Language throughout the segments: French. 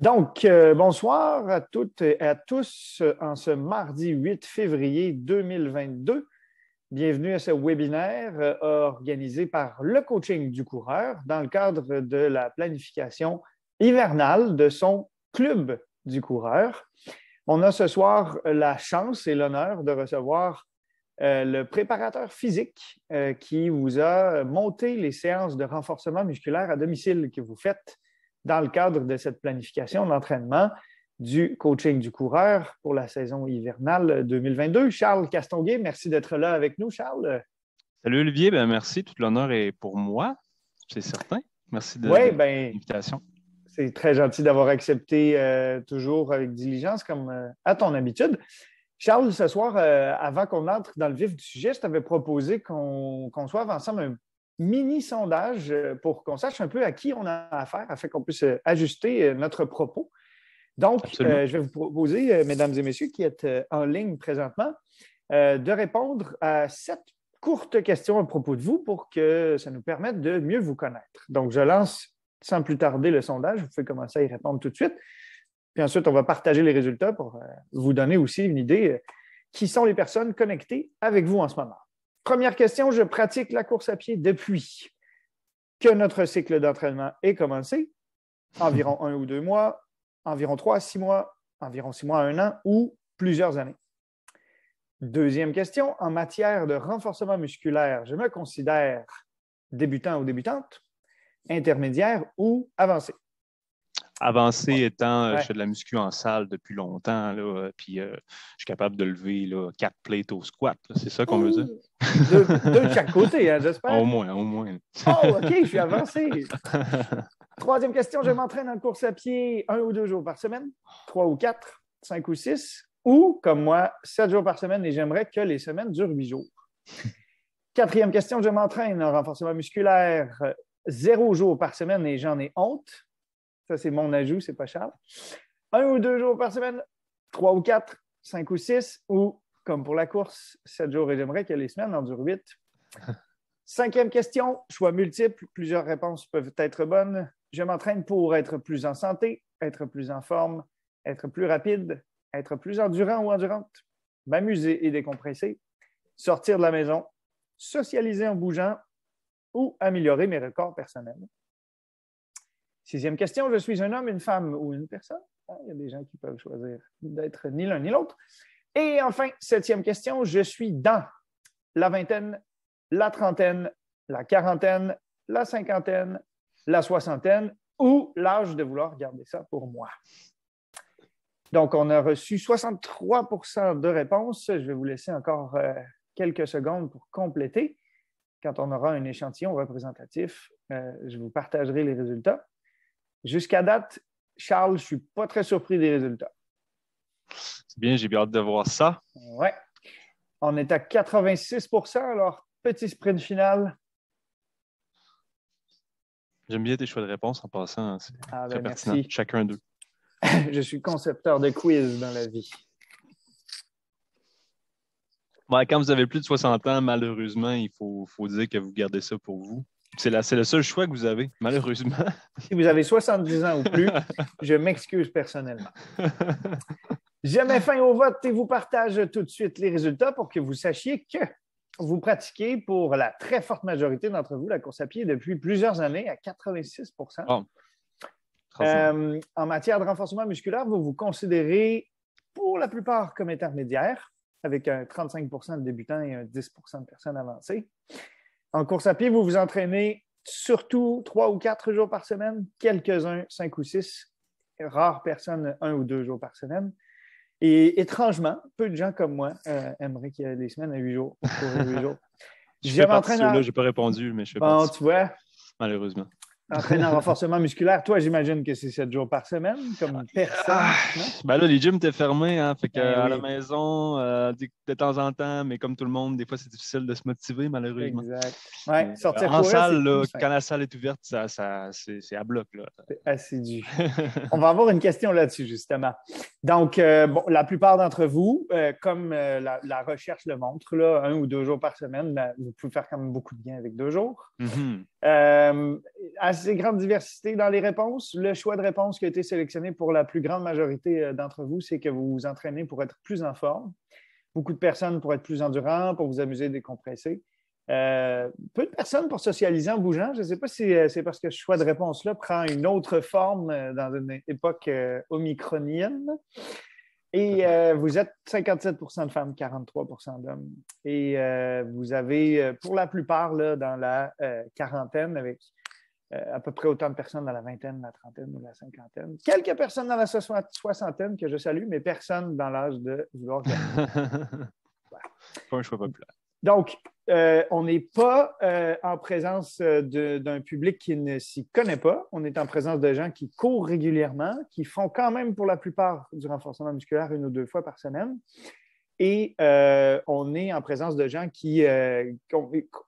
Donc, bonsoir à toutes et à tous en ce mardi 8 février 2022. Bienvenue à ce webinaire organisé par le coaching du coureur dans le cadre de la planification hivernale de son club du coureur. On a ce soir la chance et l'honneur de recevoir le préparateur physique qui vous a monté les séances de renforcement musculaire à domicile que vous faites dans le cadre de cette planification d'entraînement du coaching du coureur pour la saison hivernale 2022. Charles Castonguay, merci d'être là avec nous, Charles. Salut Olivier, merci. Tout l'honneur est pour moi, c'est certain. Merci de l'invitation. C'est très gentil d'avoir accepté toujours avec diligence, comme à ton habitude. Charles, ce soir, avant qu'on entre dans le vif du sujet, je t'avais proposé qu'on soit ensemble un mini-sondage pour qu'on sache un peu à qui on a affaire, afin qu'on puisse ajuster notre propos. Donc, je vais vous proposer, mesdames et messieurs qui êtes en ligne présentement, de répondre à 7 courtes questions à propos de vous pour que ça nous permette de mieux vous connaître. Donc, je lance sans plus tarder le sondage. Vous pouvez commencer à y répondre tout de suite. Puis ensuite, on va partager les résultats pour vous donner aussi une idée qui sont les personnes connectées avec vous en ce moment. Première question, je pratique la course à pied depuis que notre cycle d'entraînement est commencé, environ 1 ou 2 mois, environ 3 à 6 mois, environ 6 mois à 1 an ou plusieurs années. Deuxième question, en matière de renforcement musculaire, je me considère débutant ou débutante, intermédiaire ou avancé? Avancé étant, je fais de la muscu en salle depuis longtemps, là, puis je suis capable de lever 4 plates au squat. Là. C'est ça qu'on veut dire? Deux de chaque côté, hein, j'espère. Au moins. Oh, OK, je suis avancé. Troisième question, je m'entraîne en course à pied 1 ou 2 jours par semaine, 3 ou 4, 5 ou 6, ou, comme moi, 7 jours par semaine et j'aimerais que les semaines durent 8 jours. Quatrième question, je m'entraîne en renforcement musculaire 0 jours par semaine et j'en ai honte. Ça, c'est mon ajout, c'est pas Charles. 1 ou 2 jours par semaine, 3 ou 4, 5 ou 6, ou, comme pour la course, 7 jours et j'aimerais que les semaines en durent 8. Cinquième question, choix multiple, plusieurs réponses peuvent être bonnes. Je m'entraîne pour être plus en santé, être plus en forme, être plus rapide, être plus endurant ou endurante, m'amuser et décompresser, sortir de la maison, socialiser en bougeant ou améliorer mes records personnels. Sixième question, je suis un homme, une femme ou une personne? Il y a des gens qui peuvent choisir d'être ni l'un ni l'autre. Et enfin, septième question, je suis dans la vingtaine, la trentaine, la quarantaine, la cinquantaine, la soixantaine ou l'âge de vouloir garder ça pour moi. Donc, on a reçu 63 % de réponses. Je vais vous laisser encore quelques secondes pour compléter. Quand on aura un échantillon représentatif, je vous partagerai les résultats. Jusqu'à date, Charles, je ne suis pas très surpris des résultats. C'est bien, j'ai bien hâte de voir ça. Oui. On est à 86 %, alors petit sprint final. J'aime bien tes choix de réponse en passant. C'est très pertinent. Merci. Chacun d'eux. Je suis concepteur de quiz dans la vie. Quand vous avez plus de 60 ans, malheureusement, il faut dire que vous gardez ça pour vous. C'est le seul choix que vous avez, malheureusement. Si vous avez 70 ans ou plus, je m'excuse personnellement. Je mets fin au vote et vous partage tout de suite les résultats pour que vous sachiez que vous pratiquez pour la très forte majorité d'entre vous la course à pied depuis plusieurs années à 86 %. Oh. En matière de renforcement musculaire, vous vous considérez pour la plupart comme intermédiaire, avec un 35 % de débutants et un 10 % de personnes avancées. En course à pied, vous vous entraînez surtout 3 ou 4 jours par semaine, quelques-uns 5 ou 6, rares personnes 1 ou 2 jours par semaine. Et étrangement, peu de gens comme moi aimeraient qu'il y ait des semaines à 8 jours. Pour 8 jours. Je fais partie de ceux-là, je n'ai pas répondu, mais je fais partie. Tu vois. Malheureusement. Entraîner en renforcement musculaire, toi, j'imagine que c'est 7 jours par semaine, comme personne. Là, les gyms étaient fermés, hein, fait à la maison, de temps en temps, mais comme tout le monde, des fois, c'est difficile de se motiver, malheureusement. Exact. Ouais, sortir en salle, là, quand la salle est ouverte, c'est à bloc. Là. C'est assidu. On va avoir une question là-dessus, justement. Donc, la plupart d'entre vous, comme la recherche le montre, là, 1 ou 2 jours par semaine, vous pouvez faire quand même beaucoup de bien avec 2 jours. Mm-hmm. assez grande diversité dans les réponses. Le choix de réponse qui a été sélectionné pour la plus grande majorité d'entre vous, c'est que vous vous entraînez pour être plus en forme. Beaucoup de personnes pour être plus endurants, pour vous amuser, décompresser. Peu de personnes pour socialiser en bougeant. Je ne sais pas si c'est parce que ce choix de réponse-là prend une autre forme dans une époque omicronienne. Et vous êtes 57 de femmes, 43 d'hommes. Et vous avez, pour la plupart, là, dans la quarantaine, avec à peu près autant de personnes dans la vingtaine, la trentaine ou la cinquantaine. Quelques personnes dans la soixantaine que je salue, mais personne dans l'âge de vouloir gagner. Pas un choix populaire. Donc, on n'est pas en présence d'un public qui ne s'y connaît pas. On est en présence de gens qui courent régulièrement, qui font quand même pour la plupart du renforcement musculaire 1 ou 2 fois par semaine. Et on est en présence de gens qui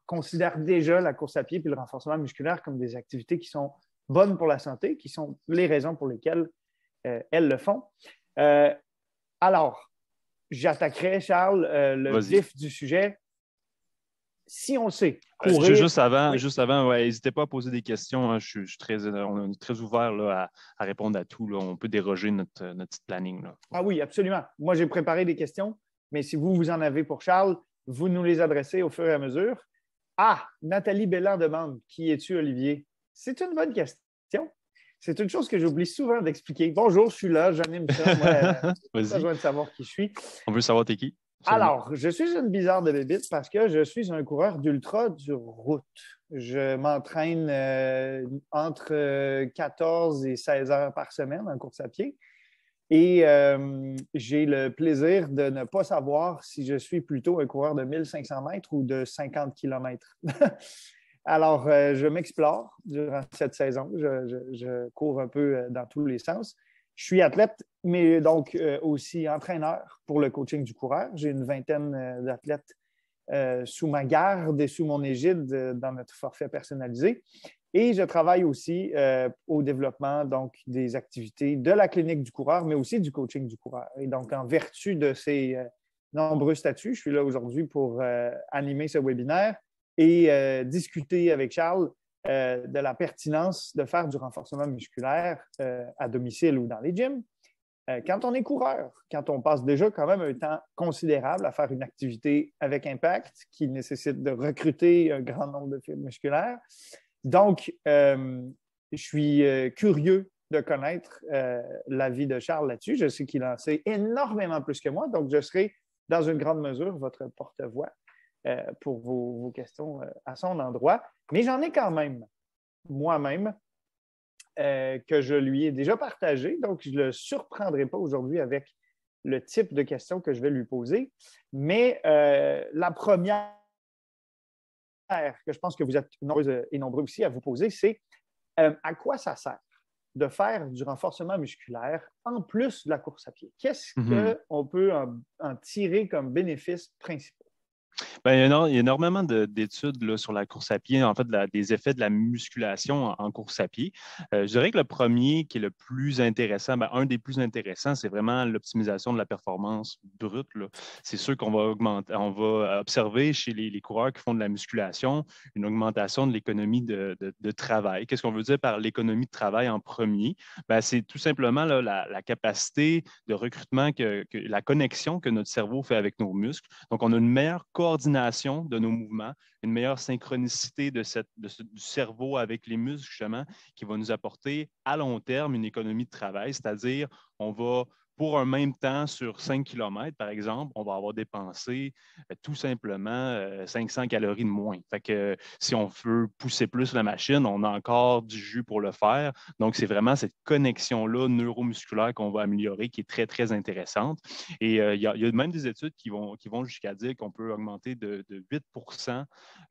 considèrent déjà la course à pied et le renforcement musculaire comme des activités qui sont bonnes pour la santé, qui sont les raisons pour lesquelles elles le font. Alors, j'attaquerai, Charles, le vif du sujet. Si on le sait, courir... Juste avant, ouais, n'hésitez pas à poser des questions. Hein. On est très ouvert là, à répondre à tout. Là. On peut déroger notre petit planning. Là. Ah oui, absolument. Moi, j'ai préparé des questions, mais si vous en avez pour Charles, vous nous les adressez au fur et à mesure. Ah, Nathalie Belland demande « Qui es-tu, Olivier? » C'est une bonne question. C'est une chose que j'oublie souvent d'expliquer. Bonjour, je suis là, j'anime ça. Moi, j'ai besoin de savoir qui je suis. On veut savoir t'es qui? Alors, je suis une bizarre de bébite parce que je suis un coureur d'ultra sur route. Je m'entraîne entre 14 et 16 heures par semaine en course à pied. Et j'ai le plaisir de ne pas savoir si je suis plutôt un coureur de 1500 mètres ou de 50 kilomètres. Alors, je m'explore durant cette saison. Je cours un peu dans tous les sens. Je suis athlète, mais donc aussi entraîneur pour le coaching du coureur. J'ai une vingtaine d'athlètes sous ma garde et sous mon égide dans notre forfait personnalisé. Et je travaille aussi au développement donc, des activités de la clinique du coureur, mais aussi du coaching du coureur. Et donc, en vertu de ces nombreux statuts, je suis là aujourd'hui pour animer ce webinaire et discuter avec Charles de la pertinence de faire du renforcement musculaire à domicile ou dans les gyms. Quand on est coureur, quand on passe déjà quand même un temps considérable à faire une activité avec impact qui nécessite de recruter un grand nombre de fibres musculaires. Donc, je suis curieux de connaître l'avis de Charles là-dessus. Je sais qu'il en sait énormément plus que moi, donc je serai dans une grande mesure votre porte-voix pour vos questions à son endroit. Mais j'en ai quand même moi-même que je lui ai déjà partagé, donc je ne le surprendrai pas aujourd'hui avec le type de questions que je vais lui poser. Mais la première que je pense que vous êtes nombreuses et nombreux aussi à vous poser, c'est à quoi ça sert de faire du renforcement musculaire en plus de la course à pied? Qu'est-ce qu'on peut en tirer comme bénéfices principaux? Bien, il y a énormément d'études là, sur la course à pied, en fait, des effets de la musculation en course à pied. Je dirais que le premier qui est le plus intéressant, un des plus intéressants, c'est vraiment l'optimisation de la performance brute. C'est sûr qu'on va observer chez les coureurs qui font de la musculation une augmentation de l'économie de travail. Qu'est-ce qu'on veut dire par l'économie de travail en premier? C'est tout simplement là, la capacité de recrutement, la connexion que notre cerveau fait avec nos muscles. Donc, on a une meilleure coordination de nos mouvements, une meilleure synchronicité du cerveau avec les muscles, justement, qui va nous apporter à long terme une économie de travail, c'est-à-dire on va, pour un même temps sur 5 km, par exemple, on va avoir dépensé tout simplement 500 calories de moins. Fait que si on veut pousser plus la machine, on a encore du jus pour le faire. Donc, c'est vraiment cette connexion-là neuromusculaire qu'on va améliorer qui est très, très intéressante. Et il y a même des études qui vont jusqu'à dire qu'on peut augmenter de 8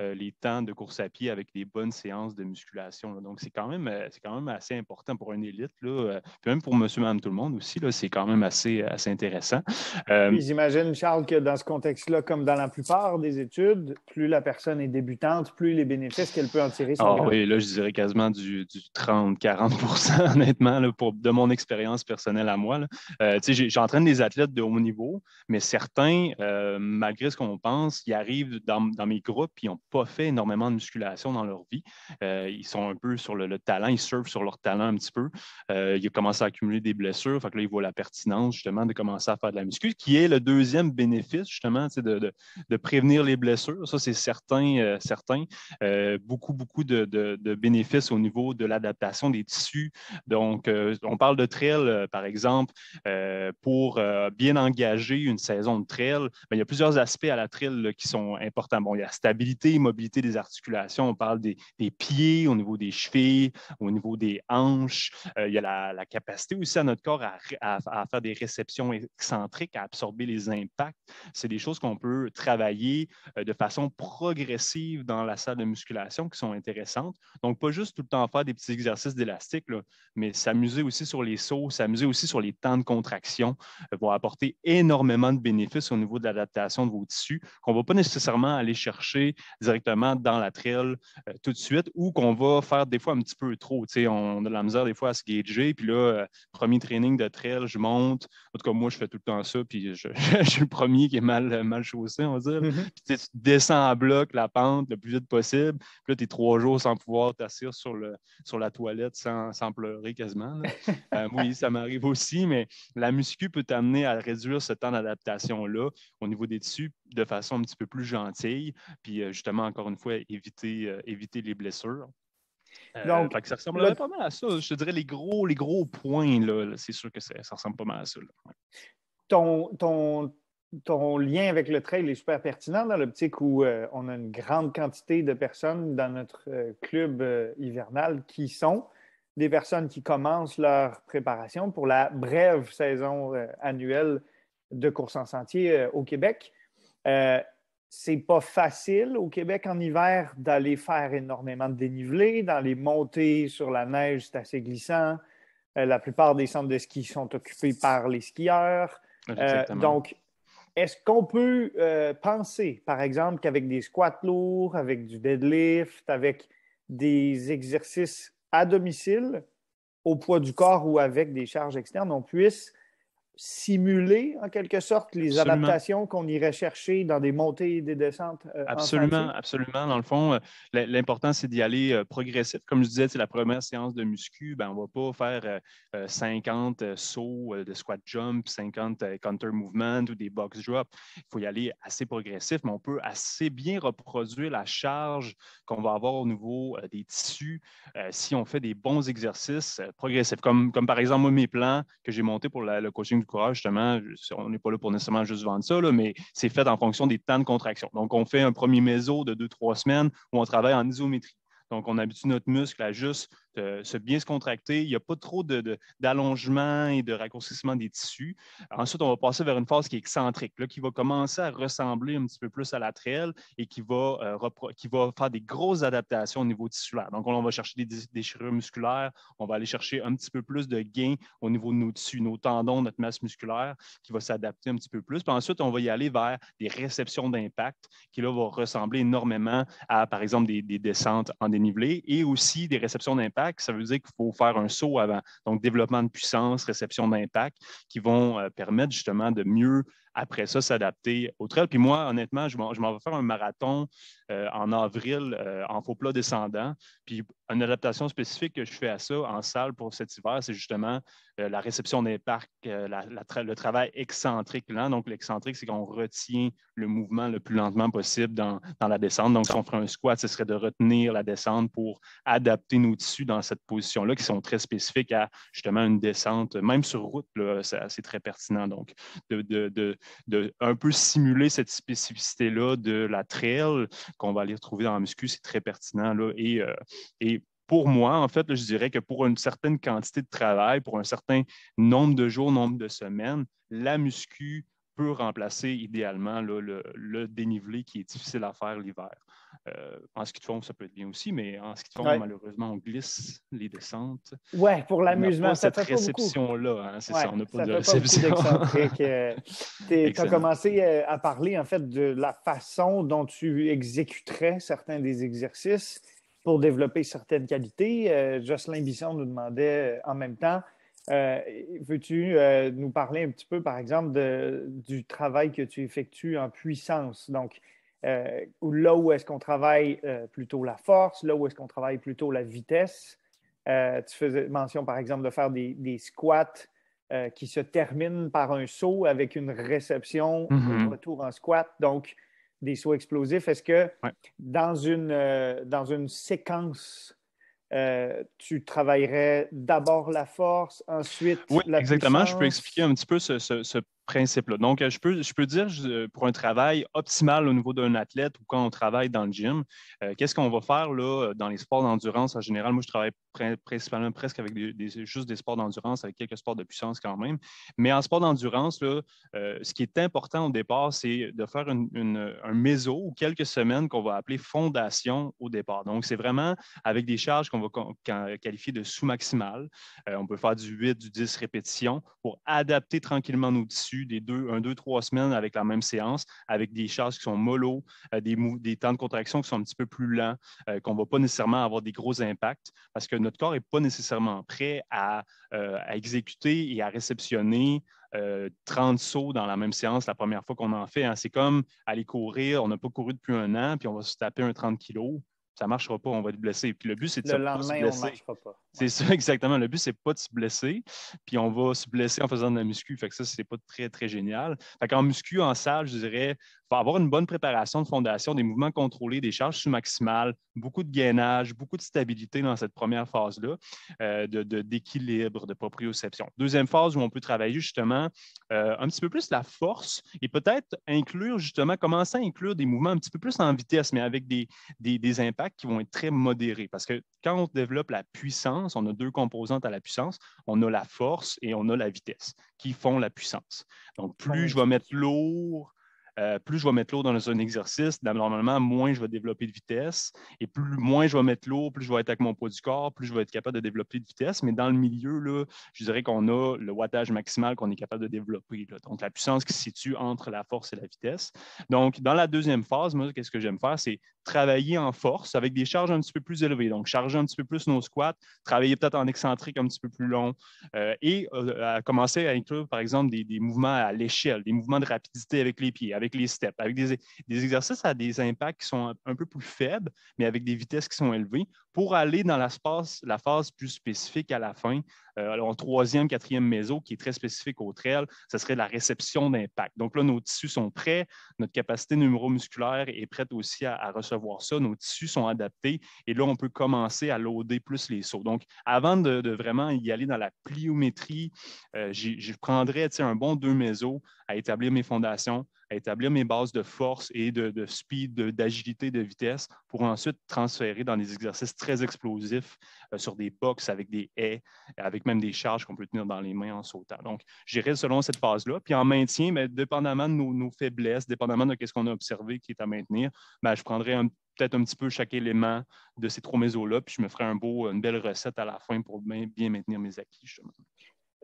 les temps de course à pied avec des bonnes séances de musculation. Là. Donc, c'est quand même assez important pour une élite. Là. Puis même pour monsieur, madame, tout le monde aussi, là, c'est quand même assez intéressant. Puis j'imagine, Charles, que dans ce contexte-là, comme dans la plupart des études, plus la personne est débutante, plus les bénéfices qu'elle peut en tirer sont grands. Oui, là, je dirais quasiment du 30-40 honnêtement, là, de mon expérience personnelle à moi. J'entraîne des athlètes de haut niveau, mais certains, malgré ce qu'on pense, ils arrivent dans mes groupes et ils n'ont pas fait énormément de musculation dans leur vie. Ils sont un peu sur le talent, ils surfent sur leur talent un petit peu. Ils ont commencé à accumuler des blessures, fait que là, ils voient la pertinence justement de commencer à faire de la muscu, qui est le deuxième bénéfice justement, de prévenir les blessures. Ça, c'est certain. Beaucoup de bénéfices au niveau de l'adaptation des tissus. Donc, on parle de trail, par exemple, pour bien engager une saison de trail. Il y a plusieurs aspects à la trail là, qui sont importants. Bon, il y a la stabilité et mobilité des articulations. On parle des pieds, au niveau des chevilles, au niveau des hanches. Il y a la capacité aussi à notre corps à faire des réceptions excentriques, à absorber les impacts. C'est des choses qu'on peut travailler de façon progressive dans la salle de musculation qui sont intéressantes. Donc, pas juste tout le temps faire des petits exercices d'élastique, là, mais s'amuser aussi sur les sauts, s'amuser aussi sur les temps de contraction vont apporter énormément de bénéfices au niveau de l'adaptation de vos tissus qu'on ne va pas nécessairement aller chercher directement dans la trail tout de suite ou qu'on va faire des fois un petit peu trop. On a de la misère des fois à se gager, puis là, premier training de trail, je monte. En tout cas, moi, je fais tout le temps ça, puis je suis le premier qui est mal chaussé, on va dire. Puis tu descends en bloc la pente le plus vite possible. Puis là, tu es 3 jours sans pouvoir t'asseoir sur la toilette sans pleurer quasiment. Oui, ça m'arrive aussi, mais la muscu peut t'amener à réduire ce temps d'adaptation-là au niveau des tissus de façon un petit peu plus gentille. Puis justement, encore une fois, éviter les blessures. Donc, Fait que ça ressemblerait pas mal à ça. Je te dirais les gros points, là, c'est sûr que ça ressemble pas mal à ça. Là. Ton lien avec le trail est super pertinent dans l'optique où on a une grande quantité de personnes dans notre club hivernal qui sont des personnes qui commencent leur préparation pour la brève saison annuelle de course en sentier au Québec. C'est pas facile au Québec en hiver d'aller faire énormément de dénivelé. Dans les montées sur la neige, c'est assez glissant. La plupart des centres de ski sont occupés par les skieurs. Donc, est-ce qu'on peut penser, par exemple, qu'avec des squats lourds, avec du deadlift, avec des exercices à domicile, au poids du corps ou avec des charges externes, on puisse simuler en quelque sorte les Absolument. adaptations qu'on irait chercher dans des montées et des descentes en sentier? Absolument. Dans le fond, l'important, c'est d'y aller progressif. Comme je disais, c'est la première séance de muscu, on ne va pas faire 50 sauts de squat jump, 50 counter movement ou des box drop. Il faut y aller assez progressif, mais on peut assez bien reproduire la charge qu'on va avoir au niveau des tissus si on fait des bons exercices progressifs. Comme par exemple, moi, mes plans que j'ai montés pour le coaching du courage, justement, on n'est pas là pour nécessairement juste vendre ça, là, mais c'est fait en fonction des temps de contraction. Donc, on fait un premier méso de 2-3 semaines où on travaille en isométrie. Donc, on habitue notre muscle à juste bien se contracter. Il n'y a pas trop d'allongement et de raccourcissement des tissus. Ensuite, on va passer vers une phase qui est excentrique, là, qui va commencer à ressembler un petit peu plus à la trail et qui va faire des grosses adaptations au niveau tissulaire. Donc, on va chercher des déchirures musculaires. On va aller chercher un petit peu plus de gain au niveau de nos tissus, nos tendons, notre masse musculaire qui va s'adapter un petit peu plus. Puis ensuite, on va y aller vers des réceptions d'impact qui, là, vont ressembler énormément à, par exemple, des descentes en dénivelé et aussi des réceptions d'impact. Ça veut dire qu'il faut faire un saut avant. Donc, développement de puissance, réception d'impact qui vont permettre justement de mieux, après ça, s'adapter au trail. Puis moi, honnêtement, je m'en vais faire un marathon en avril en faux plat descendant. Puis une adaptation spécifique que je fais à ça en salle pour cet hiver, c'est justement la réception d'impact, le travail excentrique lent. Donc, l'excentrique, c'est qu'on retient le mouvement le plus lentement possible dans la descente. Donc, si on ferait un squat, ce serait de retenir la descente pour adapter nos tissus dans cette position-là, qui sont très spécifiques à justement une descente, même sur route, c'est très pertinent. Donc, de un peu simuler cette spécificité-là de la trail qu'on va aller retrouver dans la muscu, c'est très pertinent. Là, et pour moi, en fait, là, je dirais que pour une certaine quantité de travail, pour un certain nombre de jours, nombre de semaines, la muscu peut remplacer idéalement là, le dénivelé qui est difficile à faire l'hiver. En ski de fond, ça peut être bien aussi, mais en ski de fond, Ouais. malheureusement, on glisse les descentes. Ouais, pour On n'a l'amusement, pas ça cette fait pas beaucoup. réception-là, hein, c'est Ouais, ça, on n'a pas ça de fait pas beaucoup réception. d'excentriques. Tu as Excellent. commencé à parler en fait de la façon dont tu exécuterais certains des exercices pour développer certaines qualités. Jocelyn Bisson nous demandait en même temps, veux-tu nous parler un petit peu, par exemple, du travail que tu effectues en puissance? Donc, là où est-ce qu'on travaille plutôt la force, là où est-ce qu'on travaille plutôt la vitesse. Tu faisais mention, par exemple, de faire des squats qui se terminent par un saut avec une réception au retour en squat, donc des sauts explosifs. Est-ce que Ouais. dans une séquence, tu travaillerais d'abord la force, ensuite Oui, la exactement. Je peux expliquer puissance? un petit peu ce principe-là. Donc, je peux dire pour un travail optimal au niveau d'un athlète ou quand on travaille dans le gym, qu'est-ce qu'on va faire là, dans les sports d'endurance en général? Moi, je travaille principalement presque avec juste des sports d'endurance, avec quelques sports de puissance quand même. Mais en sport d'endurance, là, ce qui est important au départ, c'est de faire un méso ou quelques semaines qu'on va appeler fondation au départ. Donc, c'est vraiment avec des charges qu'on va qualifier de sous-maximales. On peut faire du 8, du 10 répétitions pour adapter tranquillement nos tissus des 2, 3 semaines avec la même séance, avec des charges qui sont mollo, des temps de contraction qui sont un petit peu plus lents, qu'on ne va pas nécessairement avoir des gros impacts parce que notre corps n'est pas nécessairement prêt à exécuter et à réceptionner 30 sauts dans la même séance la première fois qu'on en fait. Hein. C'est comme aller courir, on n'a pas couru depuis un an, puis on va se taper un 30 kilos. Ça ne marchera pas, on va être blessé. Puis le but, c'est de Le ne pas se lendemain, on ne blesser. marchera pas. C'est Ouais. ça, exactement. Le but, c'est pas de se blesser, puis on va se blesser en faisant de la muscu. Fait que ça, c'est pas très, très génial. Fait qu'en muscu, en salle, je dirais, il faut avoir une bonne préparation de fondation, des mouvements contrôlés, des charges sous-maximales, beaucoup de gainage, beaucoup de stabilité dans cette première phase-là, d'équilibre, de proprioception. Deuxième phase où on peut travailler justement un petit peu plus la force et peut-être inclure justement, commencer à inclure des mouvements un petit peu plus en vitesse, mais avec des impacts qui vont être très modérés. Parce que quand on développe la puissance, on a deux composantes à la puissance. On a la force et on a la vitesse qui font la puissance. Donc, plus je vais mettre lourd, dans un exercice, normalement, moins je vais développer de vitesse. Et moins je vais mettre lourd, plus je vais être avec mon poids du corps, plus je vais être capable de développer de vitesse. Mais dans le milieu, là, je dirais qu'on a le wattage maximal qu'on est capable de développer. Là. Donc, la puissance qui se situe entre la force et la vitesse. Donc, dans la deuxième phase, moi, qu'est-ce que j'aime faire? C'est travailler en force avec des charges un petit peu plus élevées. Donc, charger un petit peu plus nos squats, travailler peut-être en excentrique un petit peu plus long et à commencer à inclure, par exemple, des mouvements à l'échelle, des mouvements de rapidité avec les pieds, avec les steps, avec des exercices à des impacts qui sont un peu plus faibles, mais avec des vitesses qui sont élevées pour aller dans la phase plus spécifique à la fin. En troisième, quatrième méso, qui est très spécifique au trail, ce serait la réception d'impact. Donc là, nos tissus sont prêts, notre capacité neuromusculaire est prête aussi à recevoir ça, nos tissus sont adaptés et là, on peut commencer à loader plus les sauts. Donc, avant de vraiment y aller dans la pliométrie, je prendrais un bon 2 méso à établir mes fondations, à établir mes bases de force et de speed, d'agilité, de vitesse pour ensuite transférer dans des exercices très explosifs sur des box avec des haies, avec même des charges qu'on peut tenir dans les mains en sautant. Donc, j'irai selon cette phase-là. Puis en maintien, mais dépendamment de nos faiblesses, dépendamment de ce qu'on a observé qui est à maintenir, ben, je prendrai peut-être un petit peu chaque élément de ces trois mésos-là, puis je me ferai une belle recette à la fin pour bien maintenir mes acquis, justement.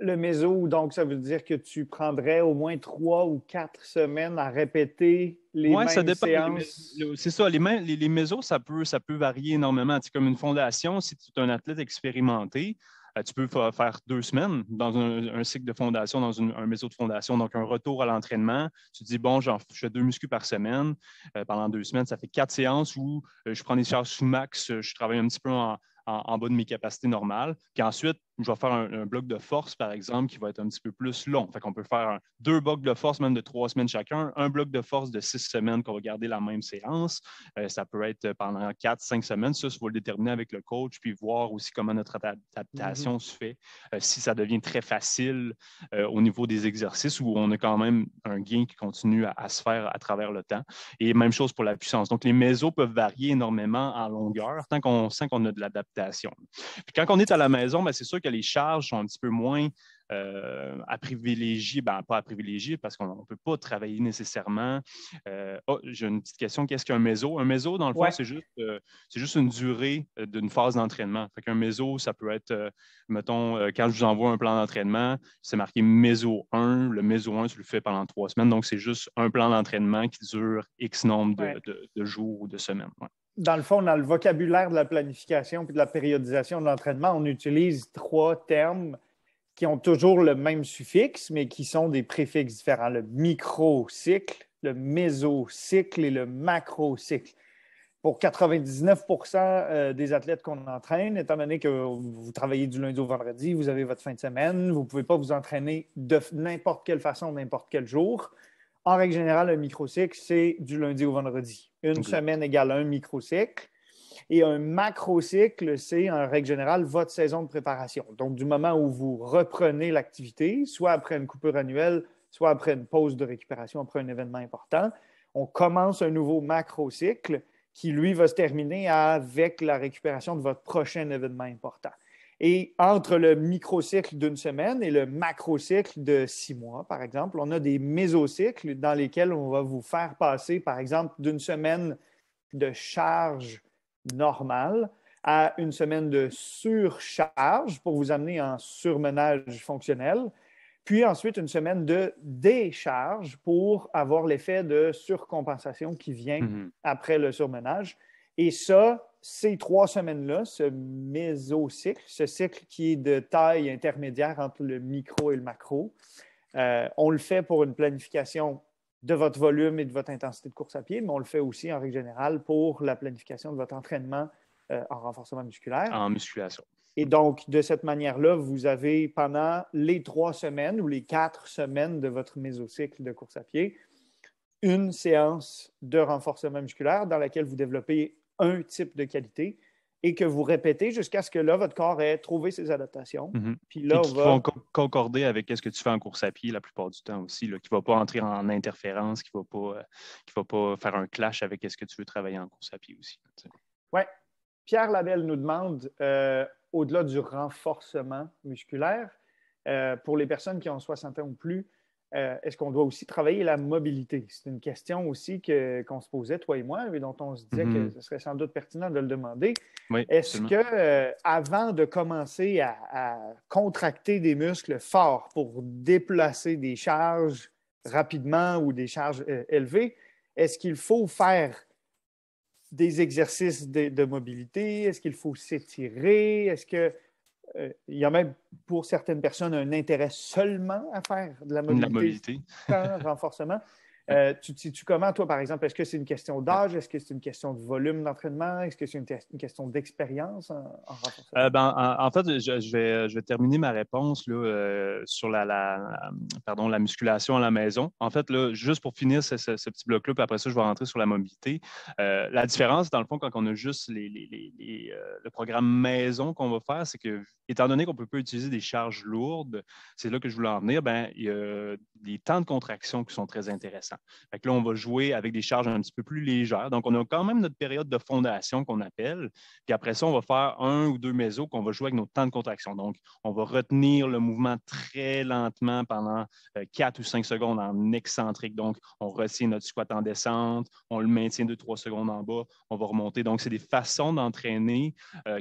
Le méso, donc, ça veut dire que tu prendrais au moins 3 ou 4 semaines à répéter les Oui, ça mêmes dépend. séances. C'est ça, les mésos, ça peut varier énormément. C'est comme une fondation, si tu es un athlète expérimenté, tu peux faire 2 semaines dans un cycle de fondation, dans un méso de fondation, donc un retour à l'entraînement. Tu te dis, bon, je fais 2 muscu par semaine. Pendant 2 semaines, ça fait 4 séances où je prends des charges sous max, je travaille un petit peu en bas de mes capacités normales. Puis ensuite, je vais faire un bloc de force, par exemple, qui va être un petit peu plus long. Fait qu'on peut faire 2 blocs de force, même de 3 semaines chacun, un bloc de force de 6 semaines qu'on va garder la même séance. Ça peut être pendant 4, 5 semaines. Ça, il faut le déterminer avec le coach, puis voir aussi comment notre adaptation se fait. Si ça devient très facile au niveau des exercices, où on a quand même un gain qui continue à se faire à travers le temps. Et même chose pour la puissance. Donc, les mésos peuvent varier énormément en longueur, tant qu'on sent qu'on a de l'adaptation. Puis quand on est à la maison, bien, c'est sûr que les charges sont un petit peu moins à privilégier, ben, pas à privilégier parce qu'on ne peut pas travailler nécessairement. J'ai une petite question. Qu'est-ce qu'un méso? Un méso, dans le fond, Ouais. c'est juste une durée d'une phase d'entraînement. Fait qu'un méso, ça peut être, mettons, quand je vous envoie un plan d'entraînement, c'est marqué méso 1. Le méso 1, tu le fais pendant 3 semaines. Donc, c'est juste un plan d'entraînement qui dure X nombre Ouais. de jours ou de semaines. Ouais. Dans le fond, dans le vocabulaire de la planification et de la périodisation de l'entraînement, on utilise 3 termes qui ont toujours le même suffixe, mais qui sont des préfixes différents. Le microcycle, le mésocycle et le macrocycle. Pour 99% des athlètes qu'on entraîne, étant donné que vous travaillez du lundi au vendredi, vous avez votre fin de semaine, vous ne pouvez pas vous entraîner de n'importe quelle façon, n'importe quel jour. En règle générale, un microcycle, c'est du lundi au vendredi. Une Exact. semaine égale un microcycle. Et un macrocycle, c'est en règle générale votre saison de préparation. Donc, du moment où vous reprenez l'activité, soit après une coupure annuelle, soit après une pause de récupération après un événement important, on commence un nouveau macrocycle qui, lui, va se terminer avec la récupération de votre prochain événement important. Et entre le microcycle d'une semaine et le macrocycle de 6 mois, par exemple, on a des mésocycles dans lesquels on va vous faire passer, par exemple, d'une semaine de charge normale à une semaine de surcharge pour vous amener en surmenage fonctionnel, puis ensuite une semaine de décharge pour avoir l'effet de surcompensation qui vient après le surmenage. Et ça, ces 3 semaines-là, ce mésocycle, ce cycle qui est de taille intermédiaire entre le micro et le macro, on le fait pour une planification de votre volume et de votre intensité de course à pied, mais on le fait aussi en règle générale pour la planification de votre entraînement en renforcement musculaire. En musculation. Et donc, de cette manière-là, vous avez pendant les 3 semaines ou les 4 semaines de votre mésocycle de course à pied, une séance de renforcement musculaire dans laquelle vous développez un type de qualité et que vous répétez jusqu'à ce que là, votre corps ait trouvé ses adaptations. Puis là, qui vont concorder avec ce que tu fais en course à pied la plupart du temps aussi, là, qui ne va pas entrer en interférence, qui ne va pas faire un clash avec ce que tu veux travailler en course à pied aussi. Oui. Pierre Labelle nous demande, au-delà du renforcement musculaire, pour les personnes qui ont 60 ans ou plus, est-ce qu'on doit aussi travailler la mobilité? C'est une question aussi qu'on se posait, toi et moi, et dont on se disait que ce serait sans doute pertinent de le demander. Oui, est-ce que, avant de commencer à contracter des muscles forts pour déplacer des charges rapidement ou des charges élevées, est-ce qu'il faut faire des exercices de mobilité? Est-ce qu'il faut s'étirer? Est-ce que il y a même pour certaines personnes un intérêt seulement à faire de la mobilité. Sans renforcement? Tu te situes comment, toi, par exemple? Est-ce que c'est une question d'âge? Est-ce que c'est une question de volume d'entraînement? Est-ce que c'est une question d'expérience en renforcement? En fait, je vais terminer ma réponse là, sur la musculation à la maison. En fait, là, juste pour finir ce petit bloc-là, puis après ça, je vais rentrer sur la mobilité. La différence, dans le fond, quand on a juste le programme maison qu'on va faire, c'est que, étant donné qu'on ne peut pas utiliser des charges lourdes, c'est là que je voulais en venir, il y a des temps de contraction qui sont très intéressants. Fait que là, on va jouer avec des charges un petit peu plus légères. Donc, on a quand même notre période de fondation qu'on appelle. Puis après ça, on va faire 1 ou 2 mésos qu'on va jouer avec nos temps de contraction. Donc, on va retenir le mouvement très lentement pendant 4 ou 5 secondes en excentrique. Donc, on retient notre squat en descente, on le maintient 2-3 secondes en bas, on va remonter. Donc, c'est des façons d'entraîner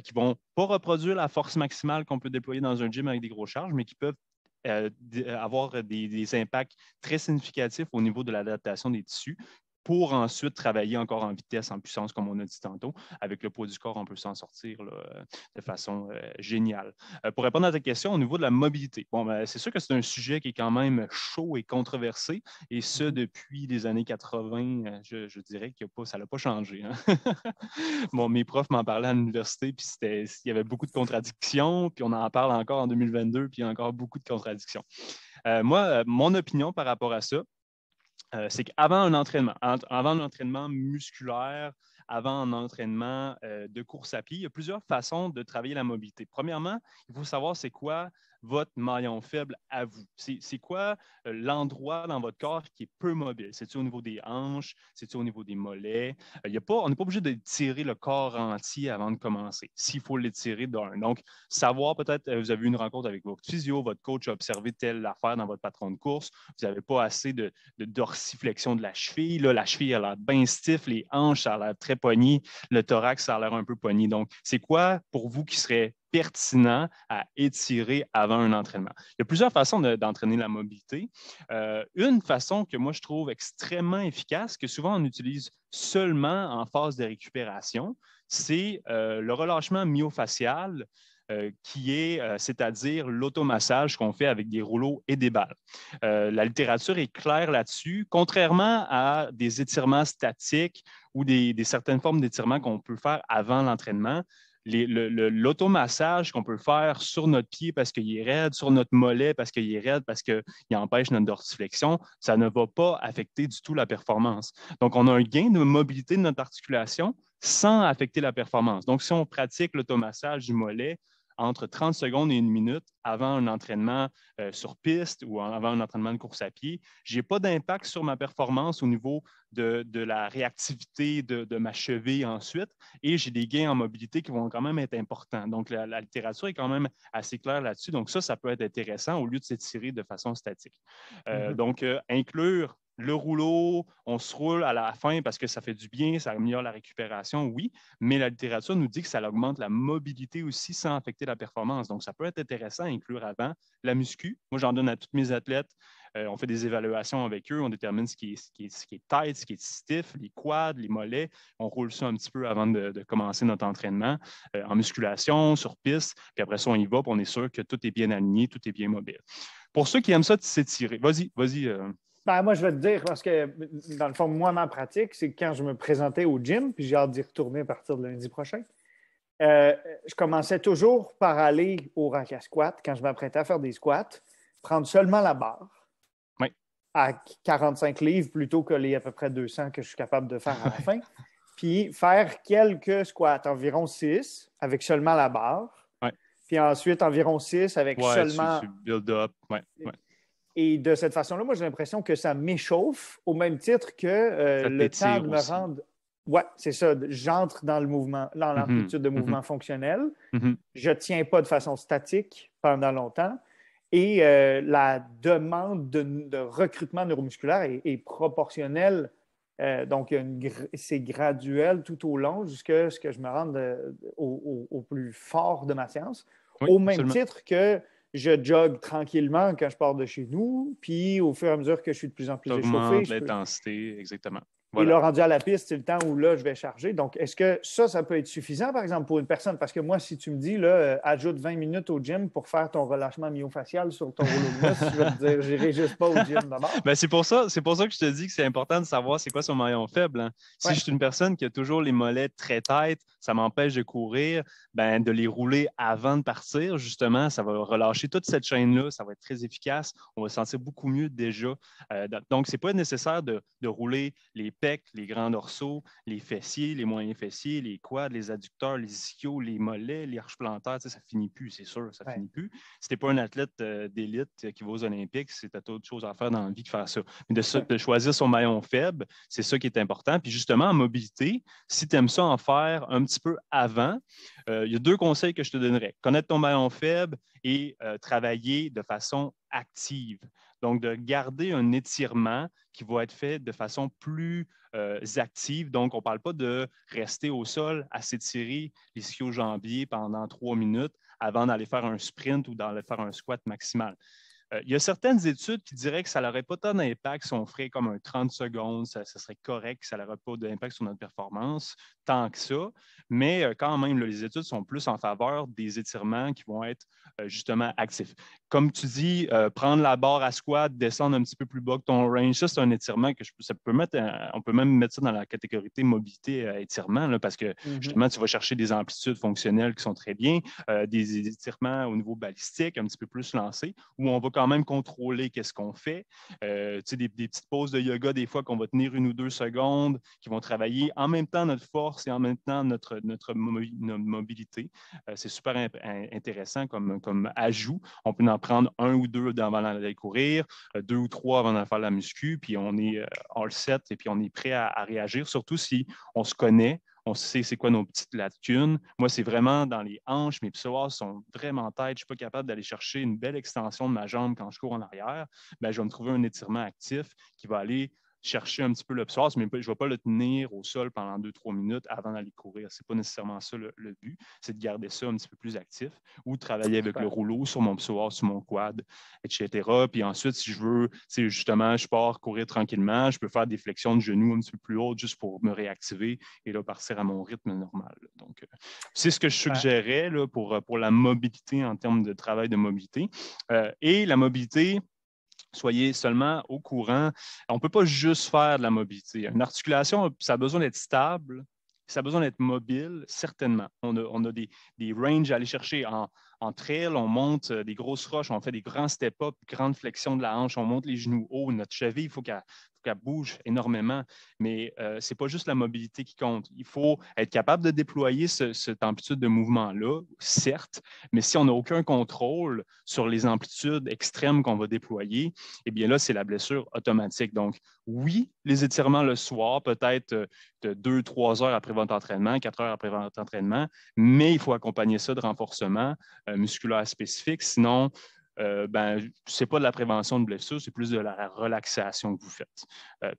qui ne vont pas reproduire la force maximale qu'on peut déployer dans un gym avec des grosses charges, mais qui peuvent avoir des impacts très significatifs au niveau de l'adaptation des tissus pour ensuite travailler encore en vitesse, en puissance, comme on a dit tantôt. Avec le poids du corps, on peut s'en sortir là, de façon géniale. Pour répondre à ta question, au niveau de la mobilité, c'est sûr que c'est un sujet qui est quand même chaud et controversé, et ce, depuis les années 80, je dirais que ça n'a pas changé. Hein? Mes profs m'en parlaient à l'université, puis il y avait beaucoup de contradictions, puis on en parle encore en 2022, puis il y a encore beaucoup de contradictions. Moi, mon opinion par rapport à ça, c'est qu'avant un entraînement musculaire, avant un entraînement de course à pied, il y a plusieurs façons de travailler la mobilité. Premièrement, il faut savoir c'est quoi votre maillon faible à vous? C'est quoi l'endroit dans votre corps qui est peu mobile? C'est-tu au niveau des hanches? C'est-tu au niveau des mollets? On n'est pas obligé de tirer le corps entier avant de commencer, s'il faut l'étirer d'un. Donc, savoir peut-être, vous avez eu une rencontre avec votre physio, votre coach a observé telle affaire dans votre patron de course, vous n'avez pas assez de dorsiflexion de la cheville. Là, la cheville a l'air bien stiff, les hanches, ça a l'air très pogné, le thorax, ça a l'air un peu pogné. Donc, c'est quoi pour vous qui serait pertinent à étirer avant un entraînement? Il y a plusieurs façons d'entraîner la mobilité. Une façon que moi, je trouve extrêmement efficace, que souvent on utilise seulement en phase de récupération, c'est le relâchement myofacial, qui est, c'est-à-dire l'automassage qu'on fait avec des rouleaux et des balles. La littérature est claire là-dessus, contrairement à des étirements statiques ou des certaines formes d'étirements qu'on peut faire avant l'entraînement. L'automassage qu'on peut faire sur notre pied parce qu'il est raide, sur notre mollet parce qu'il est raide, parce qu'il empêche notre dorsiflexion, ça ne va pas affecter du tout la performance. Donc, on a un gain de mobilité de notre articulation sans affecter la performance. Donc, si on pratique l'automassage du mollet entre 30 secondes et une minute avant un entraînement sur piste ou avant un entraînement de course à pied, je n'ai pas d'impact sur ma performance au niveau de la réactivité de ma cheville ensuite, et j'ai des gains en mobilité qui vont quand même être importants. Donc, la littérature est quand même assez claire là-dessus. Donc, ça peut être intéressant au lieu de s'étirer de façon statique. Donc, inclure le rouleau, on se roule à la fin parce que ça fait du bien, ça améliore la récupération, oui, mais la littérature nous dit que ça augmente la mobilité aussi sans affecter la performance. Donc, ça peut être intéressant à inclure avant la muscu. Moi, j'en donne à tous mes athlètes. On fait des évaluations avec eux, on détermine ce qui est tight, ce qui est stiff, les quads, les mollets. On roule ça un petit peu avant de commencer notre entraînement en musculation, sur piste, puis après ça, on y va, puis on est sûr que tout est bien aligné, tout est bien mobile. Pour ceux qui aiment ça, s'étirer, vas-y. Ben, moi, je vais te dire, parce que dans le fond, moi, ma pratique, c'est quand je me présentais au gym, puis j'ai hâte d'y retourner à partir de lundi prochain. Je commençais toujours par aller au rack à squat quand je m'apprêtais à faire des squats, prendre seulement la barre oui. à 45 livres plutôt que les à peu près 200 que je suis capable de faire à la fin, puis faire quelques squats, environ 6 avec seulement la barre, oui. Puis ensuite environ 6 avec seulement... tu build up, ouais. Et de cette façon-là, moi, j'ai l'impression que ça m'échauffe au même titre que le temps de me rendre... Oui, c'est ça. J'entre dans le mouvement, dans l'amplitude de mouvement fonctionnel. Je ne tiens pas de façon statique pendant longtemps. Et la demande de recrutement neuromusculaire est proportionnelle. Donc, c'est graduel tout au long jusqu'à ce que je me rende au plus fort de ma séance. Oui, au même titre que je jogue tranquillement quand je pars de chez nous, puis au fur et à mesure que je suis de plus en plus échauffé. L'intensité, exactement. Voilà. Et là, rendu à la piste, c'est le temps où là, je vais charger. Donc, est-ce que ça peut être suffisant, par exemple, pour une personne? Parce que moi, si tu me dis, là, ajoute 20 minutes au gym pour faire ton relâchement myofacial sur ton rouleau de muscle, je vais te dire, j'irai juste pas au gym d'abord. Ben, c'est pour ça que je te dis que c'est important de savoir c'est quoi son maillon faible. Hein. Si je suis une personne qui a toujours les mollets très têtes, ça m'empêche de courir, ben, de les rouler avant de partir, justement, ça va relâcher toute cette chaîne-là, ça va être très efficace, on va se sentir beaucoup mieux déjà. Donc, c'est pas nécessaire de rouler les pecs, les grands dorsaux, les fessiers, les moyens fessiers, les quads, les adducteurs, les ischios, les mollets, les arches plantaires, ça finit plus, c'est sûr, ça finit plus. Si t'es pas un athlète d'élite qui va aux Olympiques, c'est autre chose à faire dans la vie que faire ça. Mais de choisir son maillon faible, c'est ça qui est important. Puis justement, en mobilité, si tu aimes ça en faire un petit peu avant, il y a 2 conseils que je te donnerais. Connaître ton maillon faible et travailler de façon active. Donc, de garder un étirement qui va être fait de façon plus active. Donc, on ne parle pas de rester au sol à s'étirer les ischio-jambiers pendant 3 minutes avant d'aller faire un sprint ou d'aller faire un squat maximal. Il y a certaines études qui diraient que ça n'aurait pas tant d'impact si on ferait comme un 30 secondes, ça serait correct, ça n'aurait pas d'impact sur notre performance, tant que ça. Mais quand même, les études sont plus en faveur des étirements qui vont être justement actifs. Comme tu dis, prendre la barre à squat, descendre un petit peu plus bas que ton range, ça, c'est un étirement que on peut même mettre ça dans la catégorie mobilité étirement, là, parce que justement, tu vas chercher des amplitudes fonctionnelles qui sont très bien, des étirements au niveau balistique, un petit peu plus lancés, où on va quand même contrôler qu'est-ce qu'on fait. Des petites pauses de yoga, des fois, qu'on va tenir 1 ou 2 secondes, qui vont travailler en même temps notre force et en même temps notre mobilité. C'est super intéressant comme ajout. On peut en prendre 1 ou 2 avant d'aller courir, 2 ou 3 avant d'aller faire la muscu, puis on est all set et puis on est prêt à réagir, surtout si on se connaît. On sait c'est quoi nos petites lacunes. Moi, c'est vraiment dans les hanches. Mes psoas sont vraiment têtes. Je ne suis pas capable d'aller chercher une belle extension de ma jambe quand je cours en arrière. Bien, je vais me trouver un étirement actif qui va aller chercher un petit peu le psoas, mais je ne vais pas le tenir au sol pendant 2-3 minutes avant d'aller courir. Ce n'est pas nécessairement ça le but. C'est de garder ça un petit peu plus actif ou de travailler avec le rouleau sur mon psoas, sur mon quad, etc. Puis ensuite, si je veux, justement, je pars courir tranquillement, je peux faire des flexions de genoux un petit peu plus hautes juste pour me réactiver et là, partir à mon rythme normal. Donc, c'est ce que je suggérais là, pour la mobilité en termes de travail de mobilité. Et la mobilité, soyez seulement au courant. On ne peut pas juste faire de la mobilité. Une articulation, ça a besoin d'être stable, ça a besoin d'être mobile, certainement. On a des ranges à aller chercher en trail, on monte des grosses roches, on fait des grands step-up, grandes flexions de la hanche, on monte les genoux hauts. Notre cheville, il faut qu'elle bouge énormément, mais ce n'est pas juste la mobilité qui compte. Il faut être capable de déployer cette amplitude de mouvement-là, certes, mais si on n'a aucun contrôle sur les amplitudes extrêmes qu'on va déployer, eh bien là, c'est la blessure automatique. Donc, oui, les étirements le soir, peut-être de 2-3 heures après votre entraînement, 4 heures après votre entraînement, mais il faut accompagner ça de renforcement musculaire spécifique, sinon, ce n'est pas de la prévention de blessures, c'est plus de la relaxation que vous faites.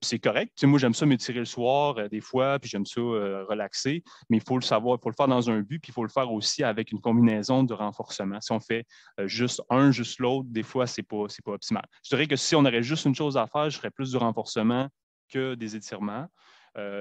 C'est correct. Moi, j'aime ça m'étirer le soir des fois, puis j'aime ça relaxer, mais il faut le savoir, il faut le faire dans un but, puis il faut le faire aussi avec une combinaison de renforcement. Si on fait juste un, juste l'autre, des fois, c'est pas optimal. Je dirais que si on aurait juste une chose à faire, je ferais plus du renforcement que des étirements.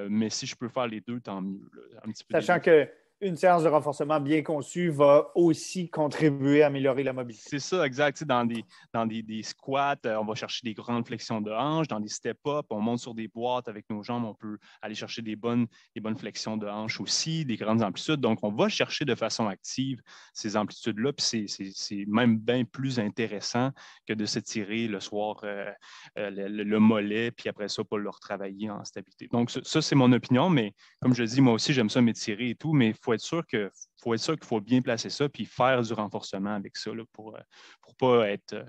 Mais si je peux faire les deux, tant mieux. Là, un petit peu Sachant qu'une séance de renforcement bien conçue va aussi contribuer à améliorer la mobilité. C'est ça, exact. Dans des squats, on va chercher des grandes flexions de hanches. Dans des step-up, on monte sur des boîtes avec nos jambes. On peut aller chercher des bonnes flexions de hanches aussi, des grandes amplitudes. Donc, on va chercher de façon active ces amplitudes-là. Puis, c'est même bien plus intéressant que de s'étirer le soir le mollet, puis après ça, pas le retravailler en stabilité. Donc, ça, c'est mon opinion. Mais comme je dis, moi aussi, j'aime ça m'étirer et tout. Mais il faut être sûr qu'il faut bien placer ça puis faire du renforcement avec ça là, pour ne pas être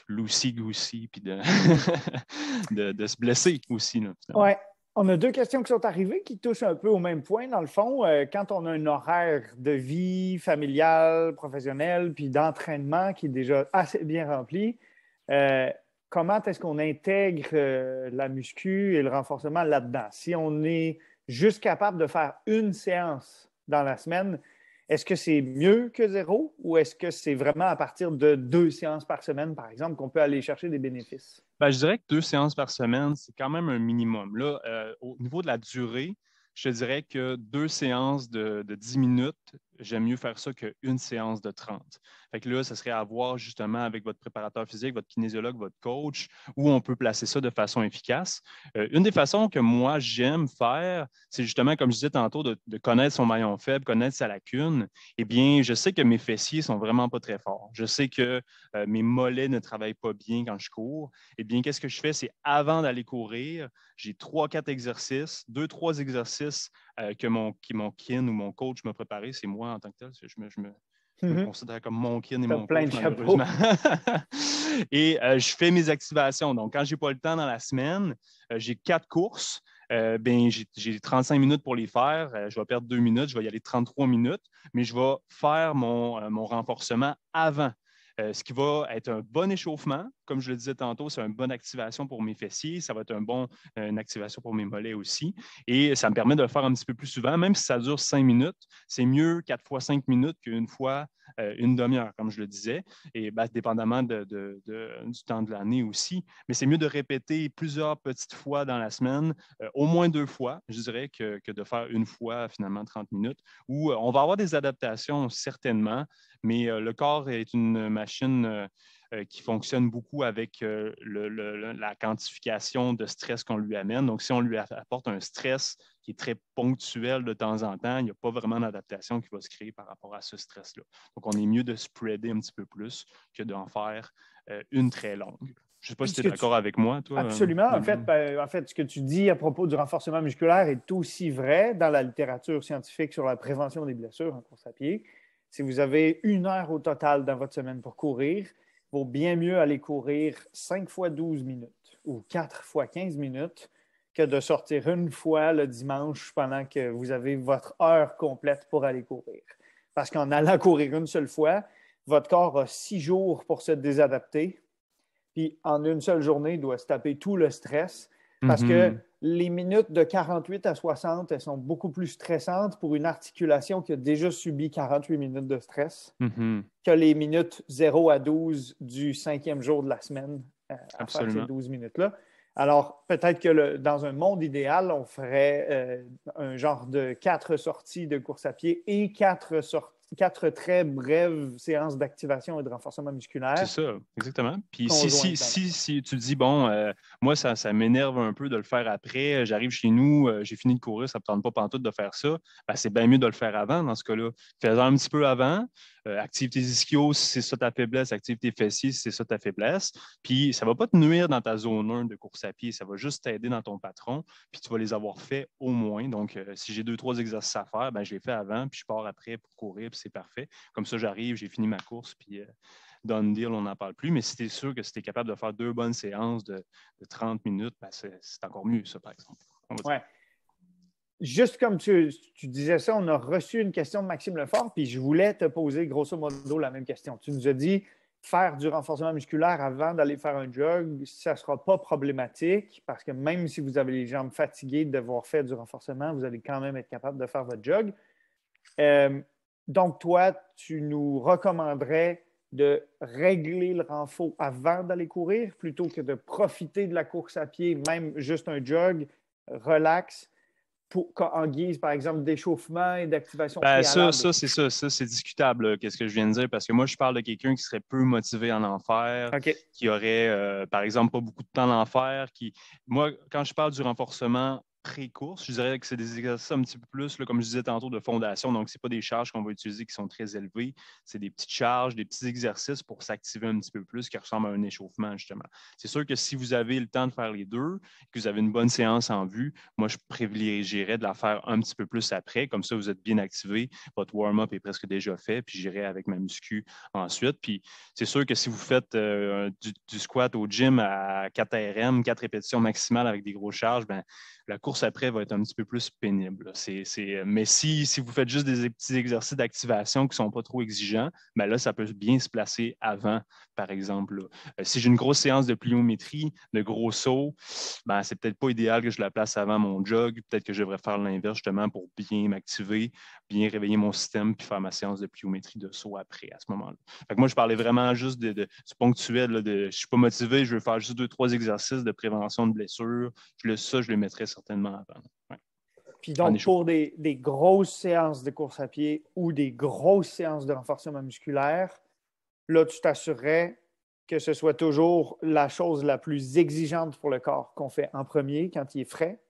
loosey-goosey puis de se blesser aussi. Oui. On a 2 questions qui sont arrivées qui touchent un peu au même point. Dans le fond, quand on a un horaire de vie familiale, professionnelle, puis d'entraînement qui est déjà assez bien rempli, comment est-ce qu'on intègre la muscu et le renforcement là-dedans? Si on est juste capable de faire une séance dans la semaine, est-ce que c'est mieux que 0 ou est-ce que c'est vraiment à partir de 2 séances par semaine, par exemple, qu'on peut aller chercher des bénéfices? Je dirais que 2 séances par semaine, c'est quand même un minimum. Là, au niveau de la durée, je te dirais que 2 séances de 10 minutes, j'aime mieux faire ça qu'une séance de 30. Fait que là, ça serait à voir justement avec votre préparateur physique, votre kinésiologue, votre coach, où on peut placer ça de façon efficace. Une des façons que moi, j'aime faire, c'est justement, comme je disais tantôt, de connaître son maillon faible, connaître sa lacune. Eh bien, je sais que mes fessiers sont vraiment pas très forts. Je sais que mes mollets ne travaillent pas bien quand je cours. Eh bien, qu'est-ce que je fais? C'est avant d'aller courir, j'ai 3-4 exercices, 2-3 exercices que mon kin ou mon coach m'a préparé. C'est moi en tant que tel. Je me considère comme mon kin et mon coach, malheureusement. Et je fais mes activations. Donc, quand je n'ai pas le temps dans la semaine, j'ai 4 courses. J'ai 35 minutes pour les faire. Je vais perdre 2 minutes. Je vais y aller 33 minutes. Mais je vais faire mon renforcement avant. Ce qui va être un bon échauffement. Comme je le disais tantôt, c'est une bonne activation pour mes fessiers. Ça va être une activation pour mes mollets aussi. Et ça me permet de le faire un petit peu plus souvent, même si ça dure 5 minutes. C'est mieux 4 fois 5 minutes qu'une fois une demi-heure, comme je le disais. Et dépendamment du temps de l'année aussi. Mais c'est mieux de répéter plusieurs petites fois dans la semaine, au moins 2 fois, je dirais, que de faire une fois, finalement, 30 minutes, où on va avoir des adaptations certainement, mais le corps est une machine qui fonctionne beaucoup avec la quantification de stress qu'on lui amène. Donc, si on lui apporte un stress qui est très ponctuel de temps en temps, il n'y a pas vraiment d'adaptation qui va se créer par rapport à ce stress-là. Donc, on est mieux de spreader un petit peu plus que d'en faire une très longue. Je ne sais pas si tu es d'accord avec moi, toi. Absolument. En fait, ce que tu dis à propos du renforcement musculaire est aussi vrai dans la littérature scientifique sur la prévention des blessures en course à pied. Si vous avez 1 heure au total dans votre semaine pour courir, il vaut bien mieux aller courir 5 fois 12 minutes ou 4 fois 15 minutes que de sortir une fois le dimanche pendant que vous avez votre heure complète pour aller courir. Parce qu'en allant courir une seule fois, votre corps a 6 jours pour se désadapter. Puis en une seule journée, il doit se taper tout le stress parce que les minutes de 48 à 60, elles sont beaucoup plus stressantes pour une articulation qui a déjà subi 48 minutes de stress que les minutes 0 à 12 du 5e jour de la semaine à faire ces 12 minutes-là. Alors, peut-être que dans un monde idéal, on ferait un genre de 4 sorties de course à pied et 4 très brèves séances d'activation et de renforcement musculaire. C'est ça, exactement. Puis si tu dis, bon, moi, ça m'énerve un peu de le faire après, j'arrive chez nous, j'ai fini de courir, ça ne me tente pas pantoute de faire ça, ben, c'est bien mieux de le faire avant dans ce cas-là. Fais-en un petit peu avant, active tes ischios si c'est ça ta faiblesse, active tes fessiers si c'est ça ta faiblesse. Puis ça ne va pas te nuire dans ta zone 1 de course à pied, ça va juste t'aider dans ton patron, puis tu vas les avoir fait au moins. Donc, si j'ai 2-3 exercices à faire, ben, je les fais avant, puis je pars après pour courir, puis c'est parfait. Comme ça, j'arrive, j'ai fini ma course, puis done deal, on n'en parle plus. Mais si tu es sûr que si tu es capable de faire 2 bonnes séances de 30 minutes, ben c'est encore mieux, ça, par exemple. Ouais. Juste comme tu disais ça, on a reçu une question de Maxime Lefort, puis je voulais te poser grosso modo la même question. Tu nous as dit faire du renforcement musculaire avant d'aller faire un jog, ça ne sera pas problématique parce que même si vous avez les jambes fatiguées d'avoir fait du renforcement, vous allez quand même être capable de faire votre jog. Donc, toi, tu nous recommanderais de régler le renfort avant d'aller courir plutôt que de profiter de la course à pied, même juste un jog, relax, en guise, par exemple, d'échauffement et d'activation préalable. Ça, c'est discutable, qu'est-ce que je viens de dire, parce que moi, je parle de quelqu'un qui serait peu motivé à en faire, qui aurait, par exemple, pas beaucoup de temps à en faire. Moi, quand je parle du renforcement pré-course, je dirais que c'est des exercices un petit peu plus, là, comme je disais tantôt, de fondation. Donc, ce n'est pas des charges qu'on va utiliser qui sont très élevées. C'est des petites charges, des petits exercices pour s'activer un petit peu plus qui ressemblent à un échauffement, justement. C'est sûr que si vous avez le temps de faire les deux, que vous avez une bonne séance en vue, moi, je privilégierais de la faire un petit peu plus après. Comme ça, vous êtes bien activé. Votre warm-up est presque déjà fait. Puis, j'irai avec ma muscu ensuite. Puis, c'est sûr que si vous faites du squat au gym à 4 RM, 4 répétitions maximales avec des grosses charges, ben, la course après va être un petit peu plus pénible. Mais si vous faites juste des petits exercices d'activation qui ne sont pas trop exigeants, ben là, ça peut bien se placer avant, par exemple. Si j'ai une grosse séance de pliométrie, de gros sauts, ben, c'est peut-être pas idéal que je la place avant mon jog. Peut-être que je devrais faire l'inverse justement pour bien m'activer, bien réveiller mon système puis faire ma séance de pliométrie de saut après à ce moment-là. Fait que moi, je parlais vraiment juste du ponctuel. Je ne suis pas motivé, je veux faire juste 2-3 exercices de prévention de blessures. Je le mettrais certainement avant. Ouais. Puis donc, pour des grosses séances de course à pied ou des grosses séances de renforcement musculaire, là, tu t'assurerais que ce soit toujours la chose la plus exigeante pour le corps qu'on fait en premier quand il est frais?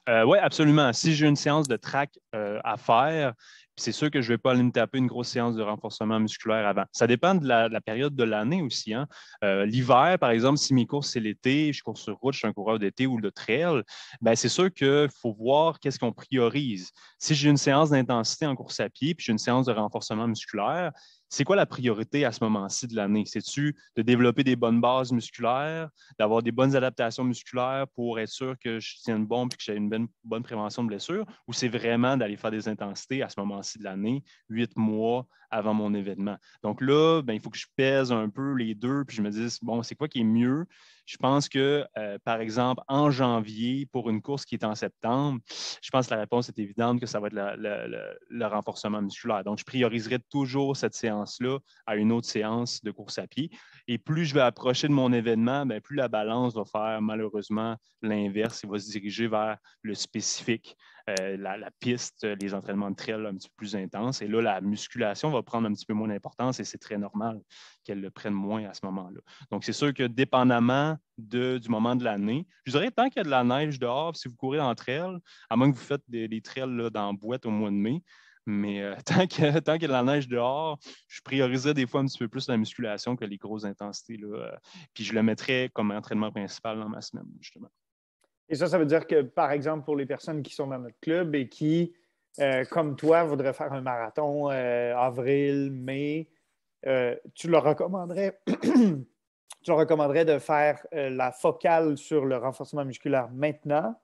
Oui, absolument. Si j'ai une séance de track à faire, c'est sûr que je ne vais pas aller me taper une grosse séance de renforcement musculaire avant. Ça dépend de la période de l'année aussi. Hein. L'hiver, par exemple, si mes courses, c'est l'été, je cours sur route, je suis un coureur d'été ou de trail, ben, c'est sûr qu'il faut voir qu'est-ce qu'on priorise. Si j'ai une séance d'intensité en course à pied puis j'ai une séance de renforcement musculaire, c'est quoi la priorité à ce moment-ci de l'année? C'est-tu de développer des bonnes bases musculaires, d'avoir des bonnes adaptations musculaires pour être sûr que je tienne bon et que j'ai une bonne prévention de blessure, ou c'est vraiment d'aller faire des intensités à ce moment-ci de l'année, 8 mois avant mon événement? Donc là, ben, il faut que je pèse un peu les deux puis je me dise, bon, c'est quoi qui est mieux? Je pense que, par exemple, en janvier, pour une course qui est en septembre, je pense que la réponse est évidente que ça va être le renforcement musculaire. Donc, je prioriserai toujours cette séance séance-là à une autre séance de course à pied. Et plus je vais approcher de mon événement, bien, plus la balance va faire malheureusement l'inverse. Il va se diriger vers le spécifique, la piste, les entraînements de trail un petit peu plus intenses. Et là, la musculation va prendre un petit peu moins d'importance et c'est très normal qu'elle le prenne moins à ce moment-là. Donc, c'est sûr que dépendamment du moment de l'année, je dirais tant qu'il y a de la neige dehors, si vous courez en trail, à moins que vous faites des trails là, dans la boîte au mois de mai, mais tant qu'il y a de la neige dehors, je prioriserais des fois un petit peu plus la musculation que les grosses intensités, là. Puis je le mettrais comme entraînement principal dans ma semaine, justement. Et ça veut dire que, par exemple, pour les personnes qui sont dans notre club et qui, comme toi, voudraient faire un marathon avril, mai, tu leur recommanderais, tu leur recommanderais de faire la focale sur le renforcement musculaire maintenant,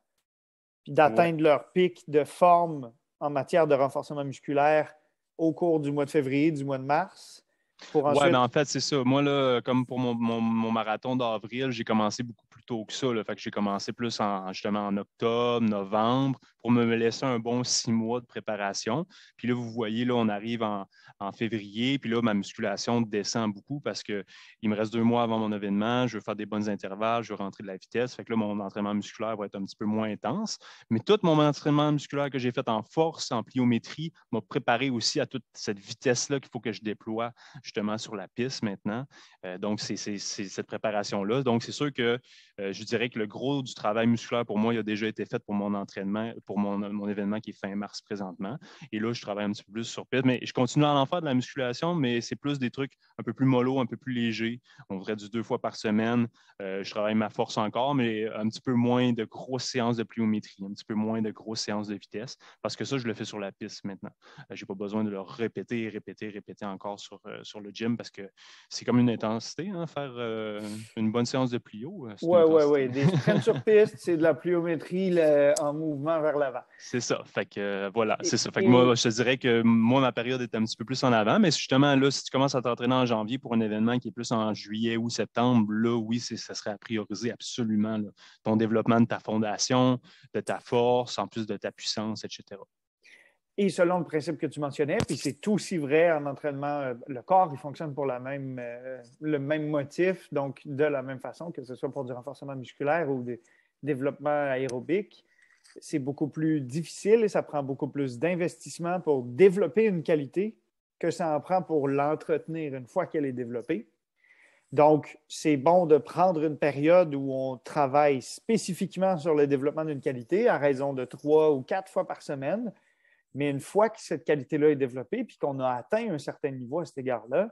puis d'atteindre leur pic de forme en matière de renforcement musculaire au cours du mois de février, du mois de mars, pour Oui, ensuite... mais en fait, c'est ça. Moi, là, comme pour mon marathon d'avril, j'ai commencé beaucoup plus tôt que ça, là. Fait que j'ai commencé plus justement en octobre, novembre, pour me laisser un bon 6 mois de préparation. Puis là, vous voyez, là, on arrive en février, puis là, ma musculation descend beaucoup parce qu'il me reste 2 mois avant mon événement, je veux faire des bons intervalles, je veux rentrer de la vitesse. Fait que là, mon entraînement musculaire va être un petit peu moins intense. Mais tout mon entraînement musculaire que j'ai fait en force, en pliométrie, m'a préparé aussi à toute cette vitesse-là qu'il faut que je déploie justement sur la piste maintenant. Donc, c'est cette préparation-là. Donc, c'est sûr que je dirais que le gros du travail musculaire pour moi, il a déjà été fait pour mon entraînement, pour mon événement qui est fin mars présentement. Et là, je travaille un petit peu plus sur piste. Mais je continue à en faire de la musculation, mais c'est plus des trucs un peu plus mollo, un peu plus légers. On voudrait du 2 fois par semaine. Je travaille ma force encore, mais un petit peu moins de grosses séances de pliométrie, un petit peu moins de grosses séances de vitesse, parce que ça, je le fais sur la piste maintenant. Je n'ai pas besoin de le répéter, répéter, répéter encore sur le gym parce que c'est comme une intensité, hein, faire une bonne séance de plio. C'est une Oui. intensité. Des sprints sur piste, c'est de la pliométrie en mouvement vers l'avant. C'est ça. Fait que voilà, c'est ça. Fait que Et moi, je te dirais que moi, ma période est un petit peu plus en avant, mais justement, là, si tu commences à t'entraîner en janvier pour un événement qui est plus en juillet ou septembre, là, oui, ça serait à prioriser absolument là, ton développement de ta fondation, de ta force, en plus de ta puissance, etc. Et selon le principe que tu mentionnais, puis c'est aussi vrai en entraînement, le corps, il fonctionne pour le même motif, donc de la même façon, que ce soit pour du renforcement musculaire ou du développement aérobique. C'est beaucoup plus difficile et ça prend beaucoup plus d'investissement pour développer une qualité que ça en prend pour l'entretenir une fois qu'elle est développée. Donc, c'est bon de prendre une période où on travaille spécifiquement sur le développement d'une qualité à raison de 3 ou 4 fois par semaine. Mais une fois que cette qualité-là est développée puis qu'on a atteint un certain niveau à cet égard-là,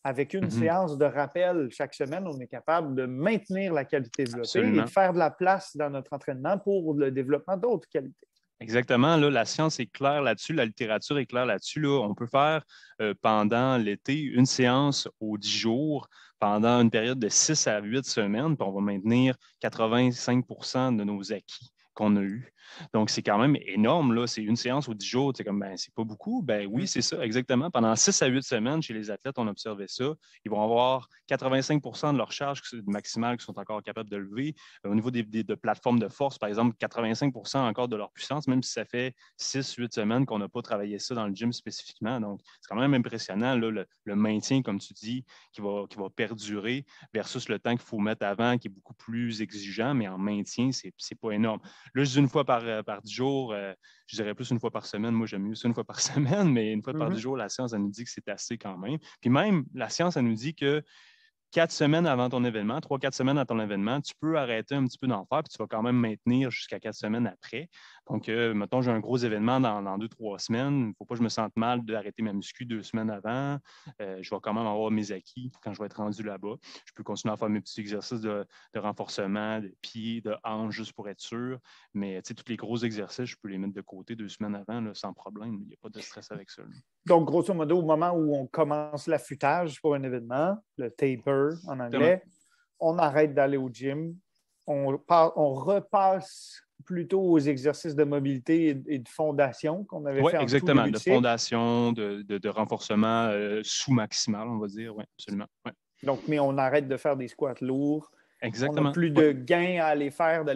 avec une séance de rappel chaque semaine, on est capable de maintenir la qualité développée Absolument. et de faire de la place dans notre entraînement pour le développement d'autres qualités. Exactement. Là, la science est claire là-dessus, la littérature est claire là-dessus. Là. On peut faire pendant l'été une séance aux 10 jours pendant une période de 6 à 8 semaines, puis on va maintenir 85 de nos acquis qu'on a eus. Donc, c'est quand même énorme. Là. C'est une séance aux 10 jours. C'est comme, ben, c'est pas beaucoup. Ben oui, c'est ça, exactement. Pendant 6 à 8 semaines, chez les athlètes, on a observé ça. Ils vont avoir 85 de leur charge maximale qu'ils sont encore capables de lever. Au niveau de plateformes de force, par exemple, 85 encore de leur puissance, même si ça fait 6-8 semaines qu'on n'a pas travaillé ça dans le gym spécifiquement. Donc, c'est quand même impressionnant, là, le maintien, comme tu dis, qui va perdurer versus le temps qu'il faut mettre avant, qui est beaucoup plus exigeant, mais en maintien, c'est pas énorme. Là, je dis une fois par 10 jours, je dirais plus une fois par semaine. Moi, j'aime mieux ça une fois par semaine, mais une fois par 10 jours, la science, elle nous dit que c'est assez quand même. Puis même, la science, elle nous dit que 4 semaines avant ton événement, 3-4 semaines à ton événement, tu peux arrêter un petit peu d'en faire, puis tu vas quand même maintenir jusqu'à 4 semaines après. Donc, mettons, j'ai un gros événement dans 2-3 semaines. Il ne faut pas que je me sente mal d'arrêter ma muscu 2 semaines avant. Je vais quand même avoir mes acquis quand je vais être rendu là-bas. Je peux continuer à faire mes petits exercices de renforcement, de pieds, de hanches, juste pour être sûr. Mais tous les gros exercices, je peux les mettre de côté 2 semaines avant, là, sans problème. Il n'y a pas de stress avec ça. Là. Donc, grosso modo, au moment où on commence l'affûtage pour un événement, le taper en anglais, on arrête d'aller au gym, on repasse plutôt aux exercices de mobilité et de fondation qu'on avait fait en tout début de cycle. Fondation, de renforcement sous-maximal, on va dire. Oui, absolument. Ouais. Donc, mais on arrête de faire des squats lourds. On n'a Exactement. plus de gains à d'aller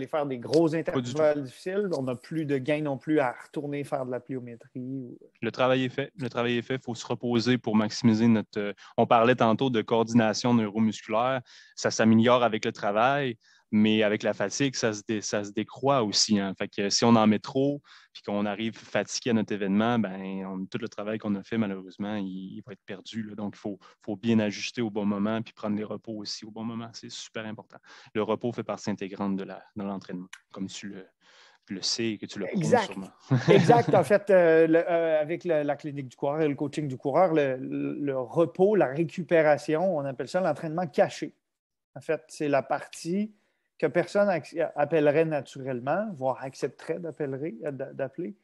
faire des gros Pas du tout. intervalles difficiles. On n'a plus de gains non plus à retourner faire de la pliométrie. Le travail est fait. Le travail est fait. Il faut se reposer pour maximiser notre. On parlait tantôt de coordination neuromusculaire. Ça s'améliore avec le travail, mais avec la fatigue, ça se décroît aussi. Hein. Fait que si on en met trop, puis qu'on arrive fatigué à notre événement, tout le travail qu'on a fait, malheureusement, il va être perdu. Là. Donc, faut bien ajuster au bon moment, puis prendre les repos aussi au bon moment. C'est super important. Le repos fait partie intégrante de l'entraînement, comme tu le sais et que tu le prônes Exact. sûrement. Exact. En fait, avec la clinique du coureur et le coaching du coureur, le repos, la récupération, on appelle ça l'entraînement caché. En fait, c'est la partie que personne appellerait naturellement, voire accepterait d'appeler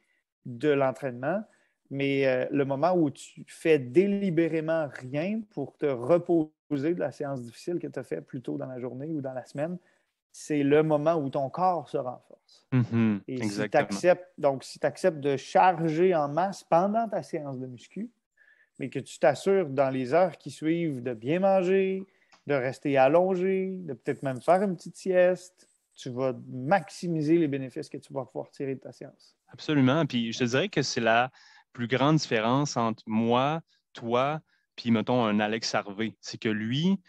de l'entraînement. Mais le moment où tu fais délibérément rien pour te reposer de la séance difficile que tu as fait plus tôt dans la journée ou dans la semaine, c'est le moment où ton corps se renforce. Et si tu Exactement. acceptes, donc si tu acceptes de charger en masse pendant ta séance de muscu, mais que tu t'assures dans les heures qui suivent de bien manger, de rester allongé, de peut-être même faire une petite sieste, tu vas maximiser les bénéfices que tu vas pouvoir tirer de ta séance. Absolument. Puis je te dirais que c'est la plus grande différence entre moi, toi, puis mettons un Alex Harvey. C'est que lui,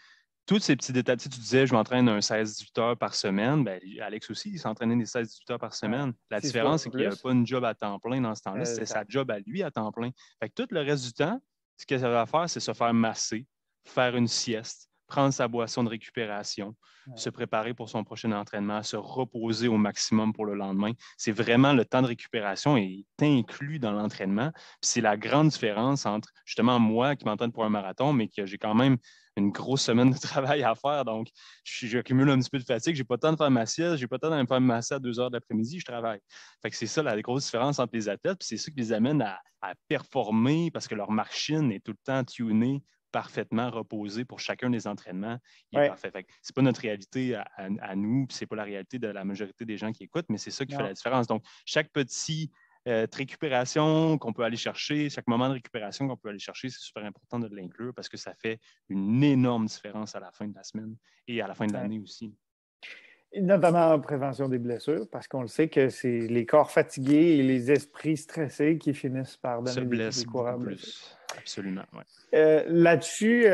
tous ces petits détails, tu disais, je m'entraîne un 16-18 heures par semaine. Ben, Alex aussi, il s'entraînait des 16-18 heures par Ouais. semaine. La 6 différence, fois c'est qu'il n'y a plus. pas une job à temps plein dans ce temps-là. C'est sa Exact. job à lui à temps plein. Fait que tout le reste du temps, ce que ça va faire, c'est se faire masser, faire une sieste, prendre sa boisson de récupération, Ouais. se préparer pour son prochain entraînement, se reposer au maximum pour le lendemain. C'est vraiment le temps de récupération est inclus dans l'entraînement. C'est la grande différence entre justement moi qui m'entraîne pour un marathon, mais que j'ai quand même une grosse semaine de travail à faire. Donc, j'accumule un petit peu de fatigue. Je n'ai pas le temps de faire ma sieste. Je n'ai pas le temps de me faire masser à 2 heures de l'après-midi. Je travaille. Fait que c'est ça la grosse différence entre les athlètes. Puis c'est ça qui les amène à performer parce que leur machine est tout le temps tunée, parfaitement reposée pour chacun des entraînements. Il est Ouais. parfait. Fait que c'est pas notre réalité à nous, puis c'est pas la réalité de la majorité des gens qui écoutent, mais c'est ça qui fait la Non. différence. Donc, chaque petit récupération qu'on peut aller chercher, chaque moment de récupération qu'on peut aller chercher, c'est super important de l'inclure parce que ça fait une énorme différence à la fin de la semaine et à la fin de Ouais. l'année aussi. Et notamment en prévention des blessures, parce qu'on le sait que c'est les corps fatigués et les esprits stressés qui finissent par Se donner des blesse beaucoup coureurs blessés. plus. Absolument, oui. Là-dessus,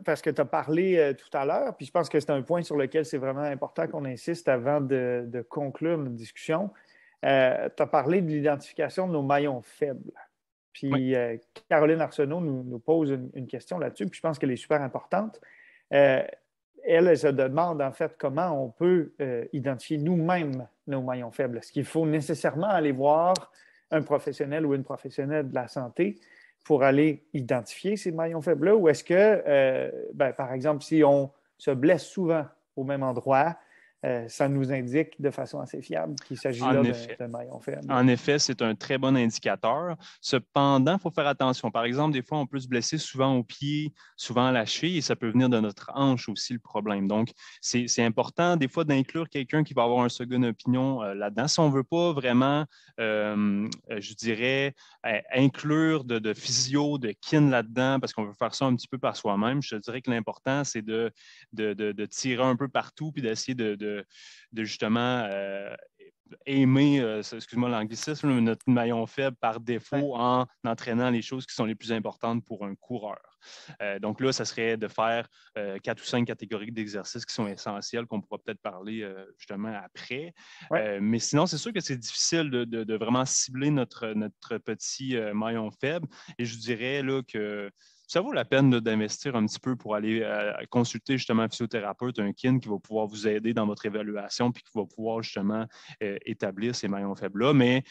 parce que tu as parlé tout à l'heure, puis je pense que c'est un point sur lequel c'est vraiment important qu'on insiste avant de conclure notre discussion. Tu as parlé de l'identification de nos maillons faibles. Oui, Puis Caroline Arsenault nous pose une question là-dessus, puis je pense qu'elle est super importante. Euh, elle se demande en fait comment on peut identifier nous-mêmes nos maillons faibles. Est-ce qu'il faut nécessairement aller voir un professionnel ou une professionnelle de la santé pour aller identifier ces maillons faibles-là? Ou est-ce que, par exemple, si on se blesse souvent au même endroit, ça nous indique de façon assez fiable qu'il s'agit en là effet. d'un maillon faible? En effet, c'est un très bon indicateur. Cependant, il faut faire attention. Par exemple, des fois, on peut se blesser souvent au pied, souvent à la cheville, et ça peut venir de notre hanche aussi, le problème. Donc, c'est important, des fois, d'inclure quelqu'un qui va avoir un second opinion là-dedans. Si on ne veut pas vraiment, je dirais, inclure de physio, de kin là-dedans, parce qu'on veut faire ça un petit peu par soi-même, je te dirais que l'important, c'est de tirer un peu partout, puis d'essayer de justement aimer, excuse-moi l'anglicisme, notre maillon faible par Ouais. défaut en entraînant les choses qui sont les plus importantes pour un coureur. Donc là, ça serait de faire 4 ou 5 catégories d'exercices qui sont essentiels, qu'on pourra peut-être parler justement après. Ouais. Mais sinon, c'est sûr que c'est difficile de vraiment cibler notre petit maillon faible. Et je dirais là, que ça vaut la peine d'investir un petit peu pour aller consulter justement un physiothérapeute, un kin qui va pouvoir vous aider dans votre évaluation puis qui va pouvoir justement établir ces maillons faibles-là. Mais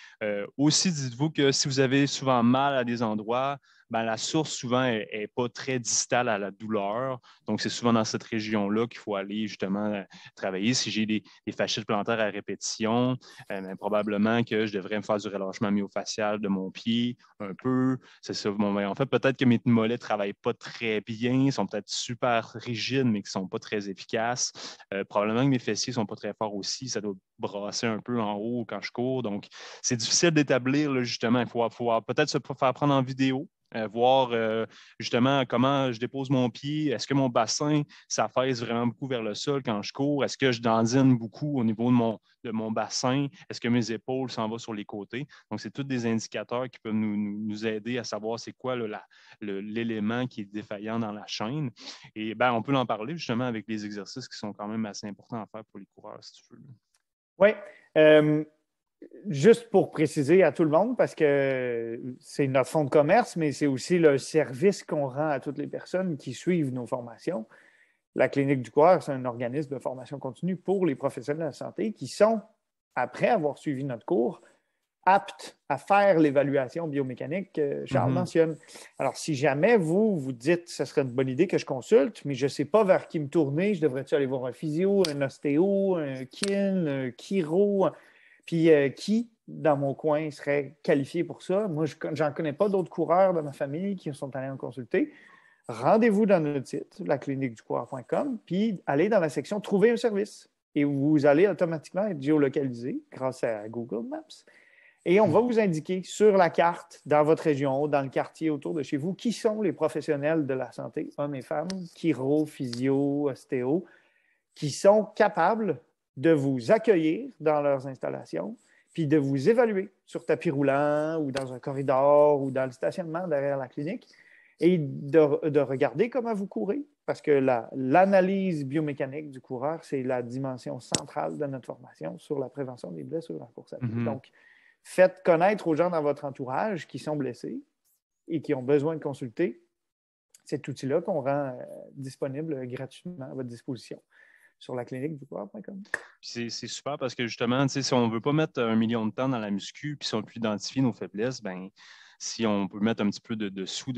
aussi, dites-vous que si vous avez souvent mal à des endroits, la source souvent n'est pas très distale à la douleur. Donc, c'est souvent dans cette région-là qu'il faut aller justement travailler. Si j'ai des fasciites plantaires à répétition, probablement que je devrais me faire du relâchement myofascial de mon pied un peu. C'est ça. En fait, peut-être que mes mollets ne travaillent pas très bien, ils sont peut-être super rigides, mais qui ne sont pas très efficaces. Probablement que mes fessiers ne sont pas très forts aussi. Ça doit brasser un peu en haut quand je cours. Donc, c'est difficile d'établir, là, justement. Il faut peut-être se faire prendre en vidéo voir justement comment je dépose mon pied. Est-ce que mon bassin s'affaisse vraiment beaucoup vers le sol quand je cours? Est-ce que je dandine beaucoup au niveau de mon bassin? Est-ce que mes épaules s'en vont sur les côtés? Donc, c'est tous des indicateurs qui peuvent nous aider à savoir c'est quoi l'élément qui est défaillant dans la chaîne. Et ben, on peut en parler justement avec les exercices qui sont quand même assez importants à faire pour les coureurs, si tu veux. Oui. Juste pour préciser à tout le monde, parce que c'est notre fonds de commerce, mais c'est aussi le service qu'on rend à toutes les personnes qui suivent nos formations. La Clinique du coureur, c'est un organisme de formation continue pour les professionnels de la santé qui sont, après avoir suivi notre cours, aptes à faire l'évaluation biomécanique que Charles mentionne. Alors, si jamais vous dites que ce serait une bonne idée que je consulte, mais je ne sais pas vers qui me tourner, je devrais-tu aller voir un physio, un ostéo, un kin, un chiro, puis qui, dans mon coin, serait qualifié pour ça? Moi, je n'en connais pas d'autres coureurs de ma famille qui sont allés en consulter. Rendez-vous dans notre site, lacliniqueducoureur.com, puis allez dans la section Trouver un service. Et vous allez automatiquement être géolocalisé grâce à Google Maps. Et on va vous indiquer sur la carte, dans votre région, dans le quartier autour de chez vous, qui sont les professionnels de la santé, hommes et femmes, chiro, physio, ostéo, qui sont capables de vous accueillir dans leurs installations, puis de vous évaluer sur tapis roulant ou dans un corridor ou dans le stationnement derrière la clinique et de regarder comment vous courez. Parce que l'analyse biomécanique du coureur, c'est la dimension centrale de notre formation sur la prévention des blessures en course à pied. Donc, faites connaître aux gens dans votre entourage qui sont blessés et qui ont besoin de consulter cet outil-là qu'on rend disponible gratuitement à votre disposition sur la clinique du coureur.com. C'est super parce que justement, si on ne veut pas mettre 1 million de temps dans la muscu, puis si on peut identifier nos faiblesses, ben si on peut mettre un petit peu de sous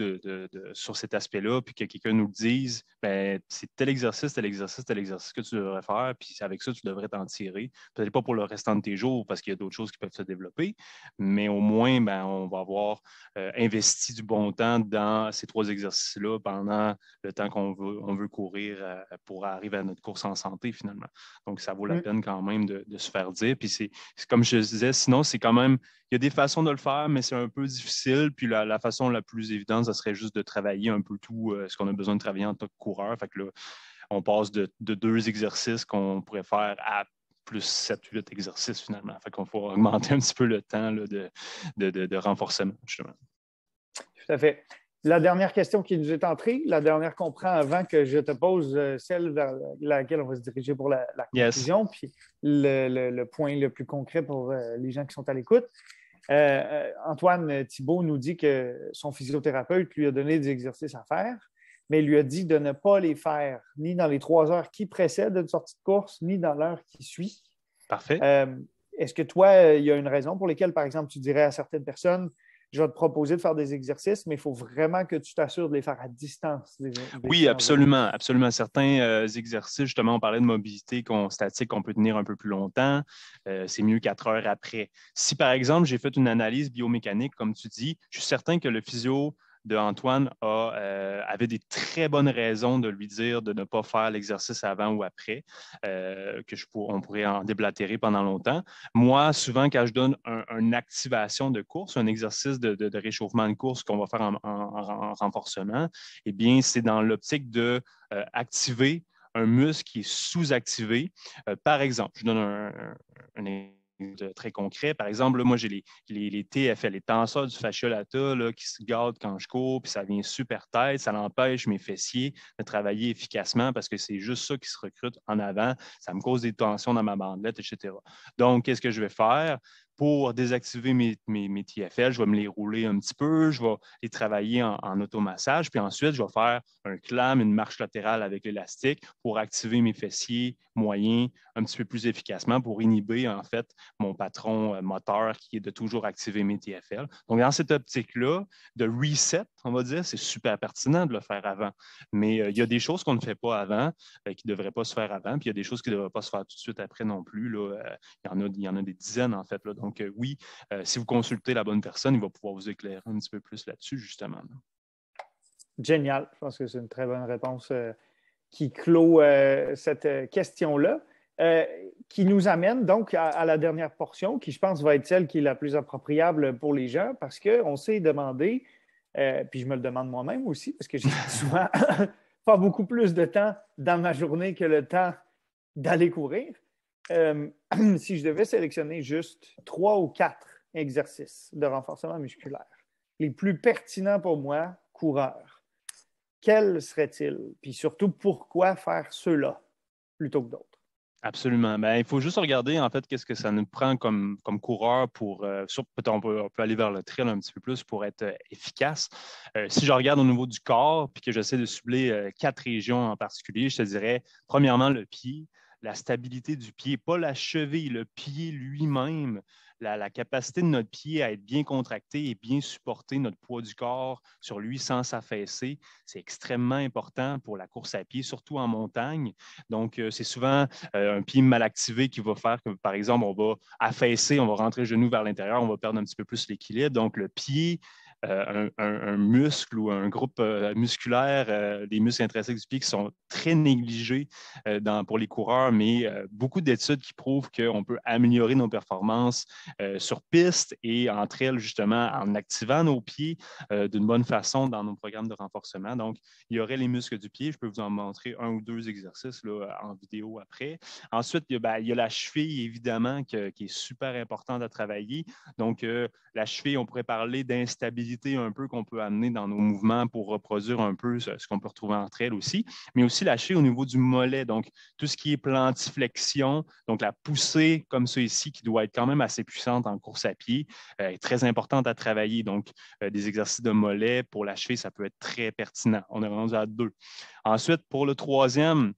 sur cet aspect-là, puis que quelqu'un nous le dise, ben, c'est tel exercice que tu devrais faire, puis avec ça, tu devrais t'en tirer. Peut-être pas pour le restant de tes jours, parce qu'il y a d'autres choses qui peuvent se développer, mais au moins, ben, on va avoir investi du bon temps dans ces 3 exercices-là pendant le temps on veut courir pour arriver à notre course en santé, finalement. Donc, ça vaut la peine quand même de se faire dire. Puis c'est comme je disais, sinon, c'est quand même, il y a des façons de le faire, mais c'est un peu difficile. Puis la façon la plus évidente, ça serait juste de travailler un peu tout ce qu'on a besoin de travailler en tant que coureur. Fait que là, on passe de 2 exercices qu'on pourrait faire à plus 7-8 exercices finalement. Fait qu'on faut augmenter un petit peu le temps là, de renforcement, justement. Tout à fait. La dernière question qui nous est entrée, la dernière qu'on prend avant que je te pose celle vers laquelle on va se diriger pour la conclusion, yes. Puis le point le plus concret pour les gens qui sont à l'écoute. Antoine Thibault nous dit que son physiothérapeute lui a donné des exercices à faire, mais il lui a dit de ne pas les faire ni dans les 3 heures qui précèdent une sortie de course, ni dans l'heure qui suit. Parfait. Est-ce que toi, il y a une raison pour laquelle, par exemple, tu dirais à certaines personnes, je vais te proposer de faire des exercices, mais il faut vraiment que tu t'assures de les faire à distance. Oui, absolument. Absolument. Certains exercices, justement, on parlait de mobilité statique qu'on peut tenir un peu plus longtemps. C'est mieux 4 heures après. Si, par exemple, j'ai fait une analyse biomécanique, comme tu dis, je suis certain que le physio de Antoine avait des très bonnes raisons de lui dire de ne pas faire l'exercice avant ou après, on pourrait en déblatérer pendant longtemps. Moi, souvent, quand je donne une activation de course, un exercice de réchauffement de course qu'on va faire en renforcement, eh bien, c'est dans l'optique de activer un muscle qui est sous-activé. Par exemple, je donne un exemple très concret. Par exemple, là, moi, j'ai les TFL, les tenseurs du fascia lata là, qui se gardent quand je cours, puis ça vient super tête, ça l'empêche mes fessiers de travailler efficacement parce que c'est juste ça qui se recrute en avant. Ça me cause des tensions dans ma bandelette, etc. Donc, qu'est-ce que je vais faire? Pour désactiver mes TFL, je vais me les rouler un petit peu, je vais les travailler en automassage, puis ensuite, je vais faire un clam, une marche latérale avec l'élastique pour activer mes fessiers moyens un petit peu plus efficacement pour inhiber, en fait, mon patron moteur qui est de toujours activer mes TFL. Donc, dans cette optique-là, de reset, on va dire, c'est super pertinent de le faire avant. Mais il y a des choses qu'on ne fait pas avant, qui ne devraient pas se faire avant, puis il y a des choses qui ne devraient pas se faire tout de suite après non plus. Là. Il y en a des dizaines, en fait. Là. Donc, oui, si vous consultez la bonne personne, il va pouvoir vous éclairer un petit peu plus là-dessus, justement. Là. Génial. Je pense que c'est une très bonne réponse qui clôt cette question-là. Qui nous amène donc à la dernière portion, qui je pense va être celle qui est la plus appropriable pour les gens, parce qu'on s'est demandé Puis je me le demande moi-même aussi, parce que j'ai souvent pas beaucoup plus de temps dans ma journée que le temps d'aller courir. Si je devais sélectionner juste 3 ou 4 exercices de renforcement musculaire, les plus pertinents pour moi, coureur, quels seraient-ils? Puis surtout, pourquoi faire ceux-là plutôt que d'autres? Absolument. Ben, il faut juste regarder en fait qu'est-ce que ça nous prend comme coureur pour peut-être on peut aller vers le trail un petit peu plus pour être efficace. Si je regarde au niveau du corps puis que j'essaie de cibler 4 régions en particulier, je te dirais premièrement le pied, la stabilité du pied, pas la cheville, le pied lui-même, la capacité de notre pied à être bien contracté et bien supporter notre poids du corps sur lui sans s'affaisser, c'est extrêmement important pour la course à pied, surtout en montagne. Donc, c'est souvent un pied mal activé qui va faire que, par exemple, on va affaisser, on va rentrer le genou vers l'intérieur, on va perdre un petit peu plus l'équilibre. Donc, le pied, un muscle ou un groupe musculaire, des muscles intrinsèques du pied qui sont très négligés pour les coureurs, mais beaucoup d'études qui prouvent qu'on peut améliorer nos performances sur piste et entre elles, justement, en activant nos pieds d'une bonne façon dans nos programmes de renforcement. Donc, il y aurait les muscles du pied. Je peux vous en montrer 1 ou 2 exercices là, en vidéo après. Ensuite, il y a la cheville, évidemment, qui est super importante à travailler. Donc, la cheville, on pourrait parler d'instabilité un peu qu'on peut amener dans nos mouvements pour reproduire un peu ce qu'on peut retrouver entre elles aussi, mais aussi la cheville au niveau du mollet. Donc, tout ce qui est plantiflexion, donc la poussée comme ça ici, qui doit être quand même assez puissante en course à pied, est très importante à travailler. Donc, des exercices de mollet pour la cheville, ça peut être très pertinent. On est rendu à 2. Ensuite, pour le troisième,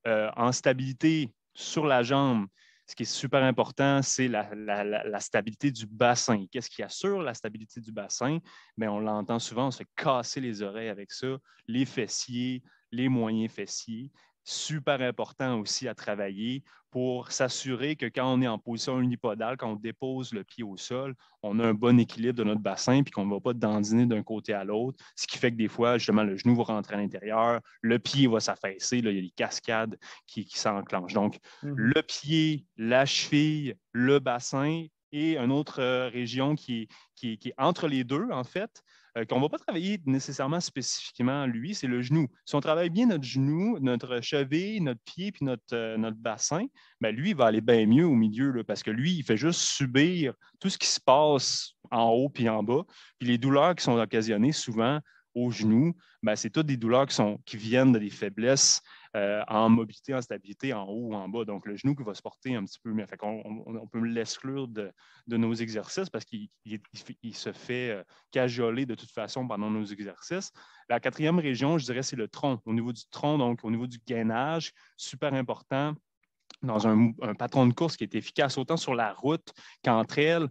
en stabilité sur la jambe, ce qui est super important, c'est la stabilité du bassin. Qu'est-ce qui assure la stabilité du bassin? Bien, on l'entend souvent, on se fait casser les oreilles avec ça, les fessiers, les moyens fessiers. Super important aussi à travailler pour s'assurer que quand on est en position unipodale, quand on dépose le pied au sol, on a un bon équilibre de notre bassin et qu'on ne va pas dandiner d'un côté à l'autre, ce qui fait que des fois, justement, le genou va rentrer à l'intérieur, le pied va s'affaisser, là, il y a des cascades qui s'enclenchent. Donc, le pied, la cheville, le bassin et une autre région qui est entre les deux, en fait, qu'on ne va pas travailler nécessairement spécifiquement lui, c'est le genou. Si on travaille bien notre genou, notre cheville, notre pied puis notre bassin, ben lui, il va aller bien mieux au milieu là, parce que lui, il fait juste subir tout ce qui se passe en haut puis en bas. Puis les douleurs qui sont occasionnées souvent au genou, ben, c'est toutes des douleurs qui viennent de des faiblesses en mobilité, en stabilité, en haut ou en bas. Donc, le genou qui va se porter un petit peu mieux. Fait on peut l'exclure de nos exercices parce qu'il se fait cajoler de toute façon pendant nos exercices. La quatrième région, je dirais, c'est le tronc. Au niveau du tronc, donc au niveau du gainage, super important dans un patron de course qui est efficace autant sur la route qu'entre elles.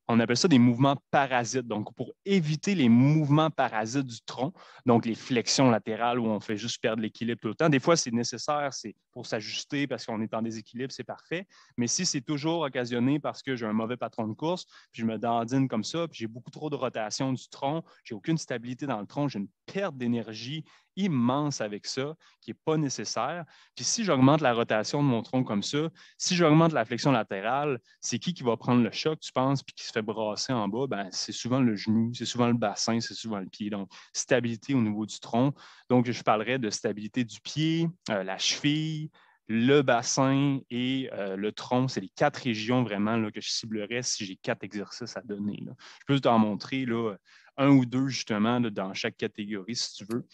On appelle ça des mouvements parasites. Donc, pour éviter les mouvements parasites du tronc, donc les flexions latérales où on fait juste perdre l'équilibre tout le temps. Des fois, c'est nécessaire, c'est pour s'ajuster parce qu'on est en déséquilibre, c'est parfait. Mais si c'est toujours occasionné parce que j'ai un mauvais patron de course, puis je me dandine comme ça, puis j'ai beaucoup trop de rotation du tronc, j'ai aucune stabilité dans le tronc, j'ai une perte d'énergie immense avec ça qui n'est pas nécessaire. Puis si j'augmente la rotation de mon tronc comme ça, si j'augmente la flexion latérale, c'est qui va prendre le choc, tu penses, puis qui se fait brasser en bas? Ben, c'est souvent le genou, c'est souvent le bassin, c'est souvent le pied. Donc, stabilité au niveau du tronc. Donc, je parlerais de stabilité du pied, la cheville, le bassin et le tronc. C'est les 4 régions vraiment là, que je ciblerais si j'ai 4 exercices à donner. Là. Je peux t'en montrer là, 1 ou 2 justement là, dans chaque catégorie si tu veux.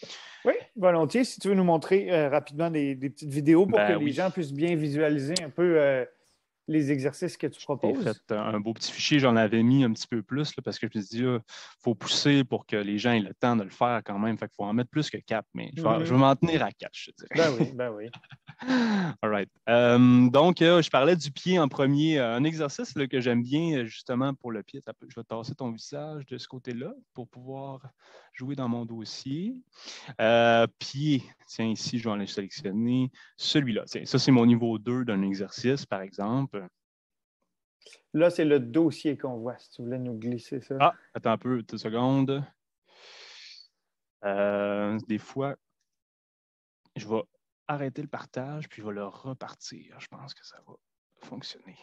Oui, volontiers. Si tu veux nous montrer rapidement des petites vidéos pour que Ben les oui. gens puissent bien visualiser un peu les exercices que tu J'ai fait proposes. un beau petit fichier, j'en avais mis un petit peu plus là, parce que je me suis dit, il faut pousser pour que les gens aient le temps de le faire quand même. Fait qu'il faut en mettre plus que 4, mais je vais m'en tenir à 4, je te Ben dirais. oui, ben oui. All right. Donc, je parlais du pied en premier. Un exercice là, que j'aime bien justement pour le pied. Je vais tasser ton visage de ce côté-là pour pouvoir jouer dans mon dossier. Pied, tiens, ici, je vais aller sélectionner celui-là. Tiens, ça, c'est mon niveau 2 d'un exercice, par exemple. Là, c'est le dossier qu'on voit, si tu voulais nous glisser ça. Ah, attends un peu, 2 secondes. Des fois, je vais arrêter le partage, puis je vais le repartir. Je pense que ça va fonctionner.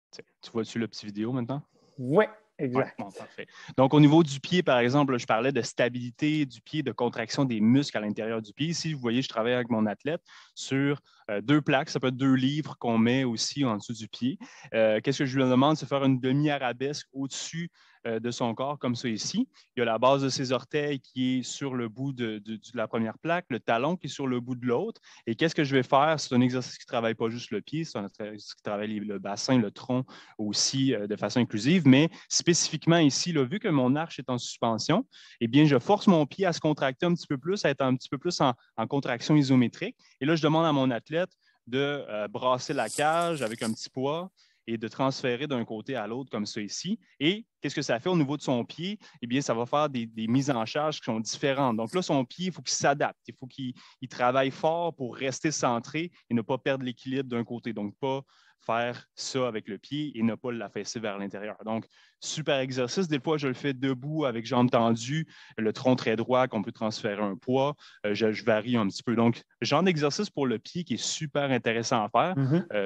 Tiens, tu vois-tu le petit vidéo maintenant? Oui, exact. Bon, parfait. Donc, au niveau du pied, par exemple, là, je parlais de stabilité du pied, de contraction des muscles à l'intérieur du pied. Ici, vous voyez, je travaille avec mon athlète sur 2 plaques, ça peut être 2 livres qu'on met aussi en dessous du pied. Qu'est-ce que je lui demande? C'est faire une demi-arabesque au-dessus de son corps, comme ça ici. Il y a la base de ses orteils qui est sur le bout de la première plaque, le talon qui est sur le bout de l'autre. Et qu'est-ce que je vais faire? C'est un exercice qui ne travaille pas juste le pied, c'est un exercice qui travaille le bassin, le tronc aussi de façon inclusive, mais spécifiquement ici, là, vu que mon arche est en suspension, eh bien, je force mon pied à se contracter un petit peu plus, à être un petit peu plus en contraction isométrique. Et là, je demande à mon athlète de brasser la cage avec un petit poids et de transférer d'un côté à l'autre comme ça ici. Et qu'est-ce que ça fait au niveau de son pied? Eh bien, ça va faire des mises en charge qui sont différentes. Donc là, son pied, il faut qu'il s'adapte. Il faut qu'il travaille fort pour rester centré et ne pas perdre l'équilibre d'un côté. Donc, pas faire ça avec le pied et ne pas l'affaisser vers l'intérieur. Donc, super exercice. Des fois, je le fais debout avec jambes tendues, le tronc très droit qu'on peut transférer un poids. Je varie un petit peu. Donc, genre d'exercice pour le pied qui est super intéressant à faire.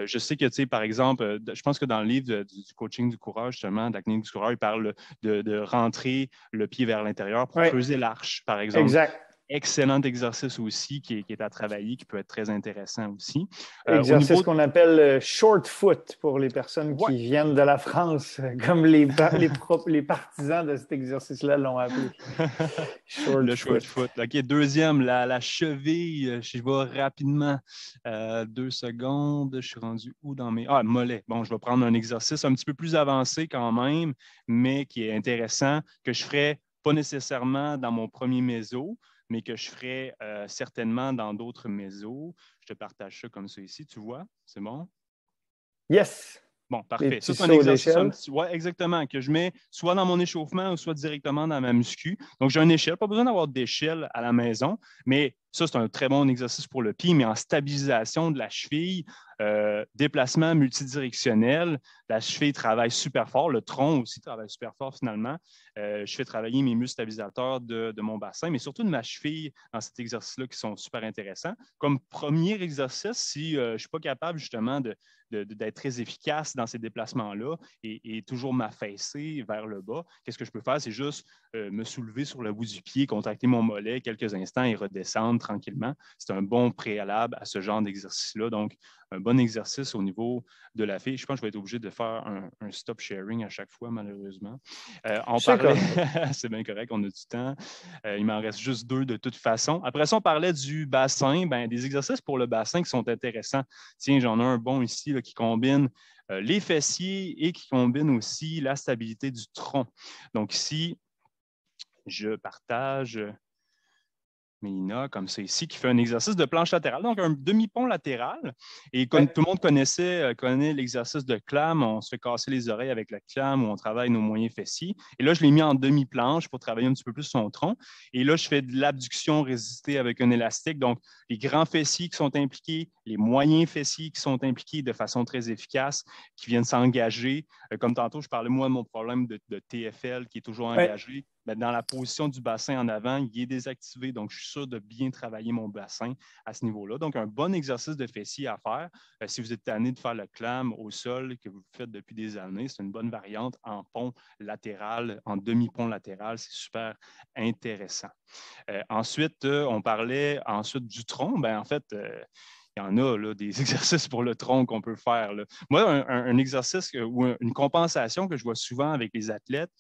Je sais que, tu sais, par exemple, je pense que dans le livre du coaching du coureur, justement, de la clinique du coureur, il parle de rentrer le pied vers l'intérieur pour creuser l'arche, par exemple. Exact. Excellent exercice aussi qui est à travailler, qui peut être très intéressant aussi. Exercice niveau... qu'on appelle short foot pour les personnes qui viennent de la France, comme les partisans de cet exercice-là l'ont appelé. Le short foot. OK, deuxième, la cheville. Je vais rapidement. 2 secondes. Je suis rendu où dans mes... Ah, mollet. Bon, je vais prendre un exercice un petit peu plus avancé quand même, mais qui est intéressant, que je ferai pas nécessairement dans mon premier méso, mais que je ferai certainement dans d'autres mésos. Je te partage ça comme ça ici, tu vois? C'est bon? Yes! Bon, parfait. Ça, c'est un exercice exactement, que je mets soit dans mon échauffement ou soit directement dans ma muscu. Donc, j'ai une échelle. Pas besoin d'avoir d'échelle à la maison, mais ça, c'est un très bon exercice pour le pied, mais en stabilisation de la cheville, déplacement multidirectionnel. La cheville travaille super fort. Le tronc aussi travaille super fort finalement. Je fais travailler mes muscles stabilisateurs de mon bassin, mais surtout de ma cheville dans cet exercice-là qui sont super intéressants. Comme premier exercice, si je ne suis pas capable justement d'être très efficace dans ces déplacements-là et toujours m'affaisser vers le bas, qu'est-ce que je peux faire? C'est juste me soulever sur le bout du pied, contracter mon mollet quelques instants et redescendre tranquillement. C'est un bon préalable à ce genre d'exercice-là. Donc, un bon exercice au niveau de la fille. Je pense que je vais être obligé de faire un stop sharing à chaque fois, malheureusement. On parlait, c'est bien correct, on a du temps. Il m'en reste juste 2 de toute façon. Après ça, on parlait du bassin. Des exercices pour le bassin qui sont intéressants. Tiens, j'en ai un bon ici là, qui combine les fessiers et qui combine aussi la stabilité du tronc. Donc ici, je partage Mélina, comme ça ici, qui fait un exercice de planche latérale, donc un demi-pont latéral. Et comme tout le monde connaît l'exercice de clam, on se fait casser les oreilles avec le clam où on travaille nos moyens fessiers. Et là, je l'ai mis en demi-planche pour travailler un petit peu plus son tronc. Et là, je fais de l'abduction résistée avec un élastique. Donc, les grands fessiers qui sont impliqués, les moyens fessiers qui sont impliqués de façon très efficace, qui viennent s'engager. Comme tantôt, je parlais, moi, de mon problème de TFL qui est toujours engagé. Dans la position du bassin en avant, il est désactivé. Donc, je suis sûr de bien travailler mon bassin à ce niveau-là. Donc, un bon exercice de fessier à faire. Si vous êtes tanné de faire le clam au sol que vous faites depuis des années, c'est une bonne variante en pont latéral, en demi-pont latéral. C'est super intéressant. Ensuite, on parlait ensuite du tronc. En fait, il y en a là, des exercices pour le tronc qu'on peut faire. Là. Moi, un exercice ou une compensation que je vois souvent avec les athlètes,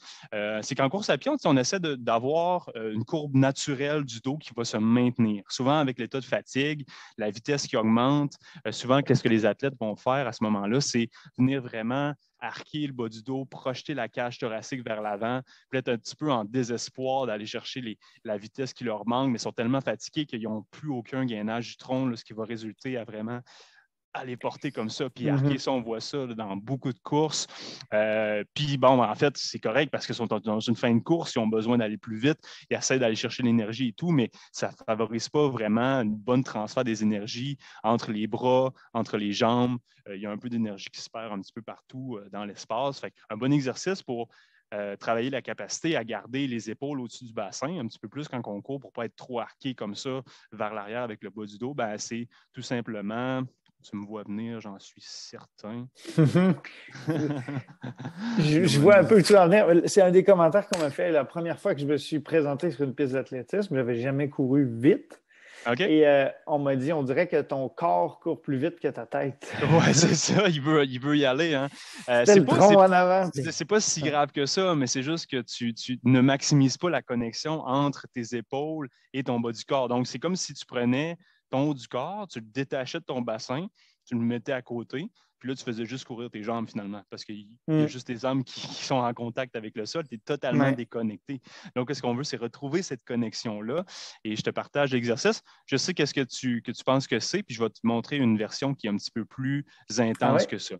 c'est qu'en course à pied, on essaie d'avoir une courbe naturelle du dos qui va se maintenir. Souvent, avec l'état de fatigue, la vitesse qui augmente, souvent, qu'est-ce que les athlètes vont faire à ce moment-là? C'est venir vraiment arquer le bas du dos, projeter la cage thoracique vers l'avant, puis être un petit peu en désespoir d'aller chercher la vitesse qui leur manque, mais sont tellement fatigués qu'ils n'ont plus aucun gainage du tronc, là, ce qui va résulter à vraiment aller porter comme ça, puis arquer ça, on voit ça là, dans beaucoup de courses. Puis bon, en fait, c'est correct parce qu'ils sont dans une fin de course, ils ont besoin d'aller plus vite, ils essaient d'aller chercher l'énergie et tout, mais ça ne favorise pas vraiment une bonne transfert des énergies entre les bras, entre les jambes. Il y a un peu d'énergie qui se perd un petit peu partout dans l'espace. Fait un bon exercice pour travailler la capacité à garder les épaules au-dessus du bassin, un petit peu plus quand on court pour ne pas être trop arqué comme ça vers l'arrière avec le bas du dos, c'est tout simplement Tu me vois venir, j'en suis certain. Je vois un peu où tu en venir. C'est un des commentaires qu'on m'a fait la première fois que je me suis présenté sur une piste d'athlétisme. Je n'avais jamais couru vite. OK. Et on m'a dit, on dirait que ton corps court plus vite que ta tête. Ouais, c'est ça, il veut y aller. Hein. C'était le tronc en avant. C'est pas si grave que ça, mais c'est juste que tu ne maximises pas la connexion entre tes épaules et ton bas du corps. Donc, c'est comme si tu prenais ton haut du corps, tu le détachais de ton bassin, tu le mettais à côté, puis là, tu faisais juste courir tes jambes finalement, parce qu'il y a juste tes jambes qui sont en contact avec le sol, tu es totalement déconnecté. Donc, ce qu'on veut, c'est retrouver cette connexion-là. Et je te partage l'exercice. Je sais qu'est-ce que tu penses que c'est, puis je vais te montrer une version qui est un petit peu plus intense que ça.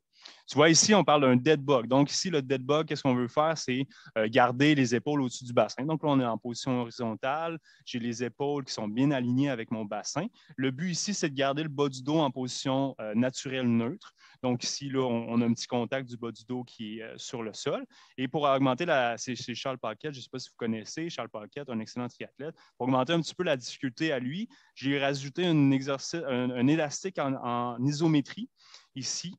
Tu vois, ici, on parle d'un dead bug. Donc, ici, le dead bug, qu'est-ce qu'on veut faire? C'est garder les épaules au-dessus du bassin. Donc, là, on est en position horizontale. J'ai les épaules qui sont bien alignées avec mon bassin. Le but ici, c'est de garder le bas du dos en position naturelle neutre. Donc, ici, là, on a un petit contact du bas du dos qui est sur le sol. Et pour augmenter c'est Charles Paquette, je ne sais pas si vous connaissez, Charles Paquette, un excellent triathlète. Pour augmenter un petit peu la difficulté à lui, j'ai rajouté un élastique en isométrie ici.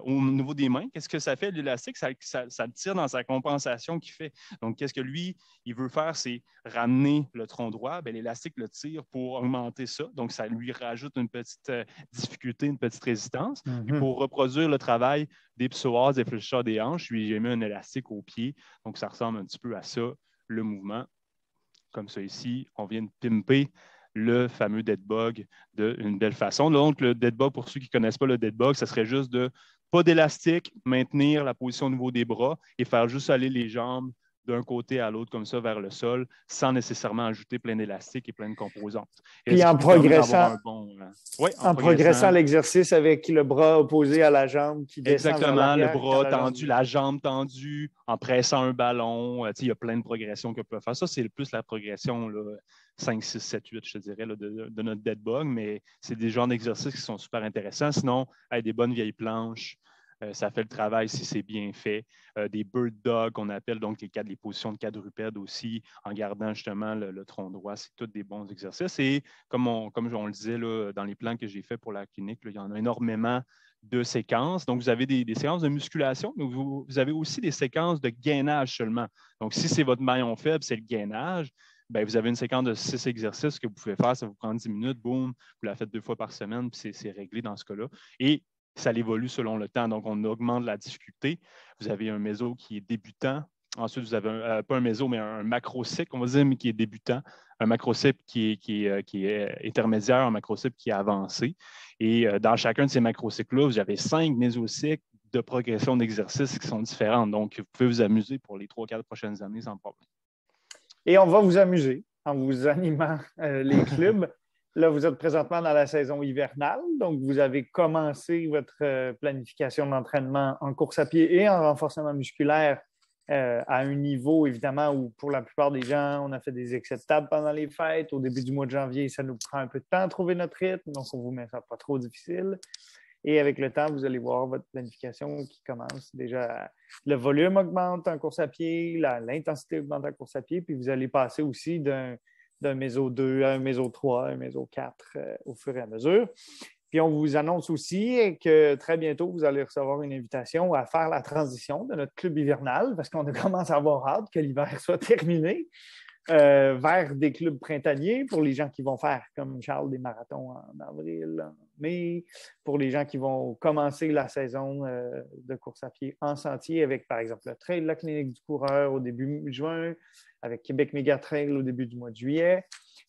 Au niveau des mains, qu'est-ce que ça fait, l'élastique? Ça le tire dans sa compensation qu'il fait. Donc, qu'est-ce que lui, il veut faire, c'est ramener le tronc droit. Bien, l'élastique le tire pour augmenter ça. Donc, ça lui rajoute une petite difficulté, une petite résistance. Puis pour reproduire le travail des psoas, des fléchisseurs des hanches, j'ai mis un élastique au pied. Donc, ça ressemble un petit peu à ça, le mouvement. Comme ça ici, on vient de pimper le fameux dead bug d'une belle façon. Donc, le dead bug, pour ceux qui ne connaissent pas le dead bug, ça serait juste de pas d'élastique, maintenir la position au niveau des bras et faire juste aller les jambes d'un côté à l'autre comme ça vers le sol sans nécessairement ajouter plein d'élastiques et plein de composantes. Puis en progressant, en progressant l'exercice avec le bras opposé à la jambe qui descend vers l'arrière. Le bras tendu, la jambe tendue, en pressant un ballon. Il y a plein de progressions qu'on peut faire. Ça, c'est plus la progression là, 5, 6, 7, 8, je te dirais, là, de notre dead bug, mais c'est des genres d'exercices qui sont super intéressants. Sinon, avec des bonnes vieilles planches, ça fait le travail si c'est bien fait. Des bird dogs qu'on appelle, donc les positions de quadrupède aussi, en gardant justement le tronc droit. C'est tous des bons exercices. Et comme on le disait là, dans les plans que j'ai faits pour la clinique, là, il y en a énormément de séquences. Donc, vous avez des séquences de musculation, mais vous avez aussi des séquences de gainage seulement. Donc, si c'est votre maillon faible, c'est le gainage. Bien, vous avez une séquence de 6 exercices que vous pouvez faire. Ça vous prend 10 minutes, boum, vous la faites 2 fois par semaine, puis c'est réglé dans ce cas-là. Et ça évolue selon le temps. Donc, on augmente la difficulté. Vous avez un méso qui est débutant. Ensuite, vous avez pas un méso, mais un macrocycle, on va dire, mais qui est débutant. Un macrocycle qui est intermédiaire, un macrocycle qui est avancé. Et dans chacun de ces macrocycles-là, vous avez 5 mésocycles de progression d'exercice qui sont différentes. Donc, vous pouvez vous amuser pour les 3-4 prochaines années sans problème. Et on va vous amuser en vous animant les clubs. Là, vous êtes présentement dans la saison hivernale, donc vous avez commencé votre planification d'entraînement en course à pied et en renforcement musculaire à un niveau, évidemment, où pour la plupart des gens, on a fait des excès de table pendant les fêtes. Au début du mois de janvier, ça nous prend un peu de temps à trouver notre rythme, donc on vous met ça pas trop difficile. Et avec le temps, vous allez voir votre planification qui commence déjà. Le volume augmente en course à pied, l'intensité augmente en course à pied, puis vous allez passer aussi d'un méso 2 à un méso 3, un méso 4 au fur et à mesure. Puis on vous annonce aussi que très bientôt, vous allez recevoir une invitation à faire la transition de notre club hivernal, parce qu'on commence à avoir hâte que l'hiver soit terminé. Vers des clubs printaniers pour les gens qui vont faire, comme Charles, des marathons en avril, en mai, pour les gens qui vont commencer la saison de course à pied en sentier avec, par exemple, le Trail de la Clinique du Coureur au début juin, avec Québec Méga Trail au début du mois de juillet.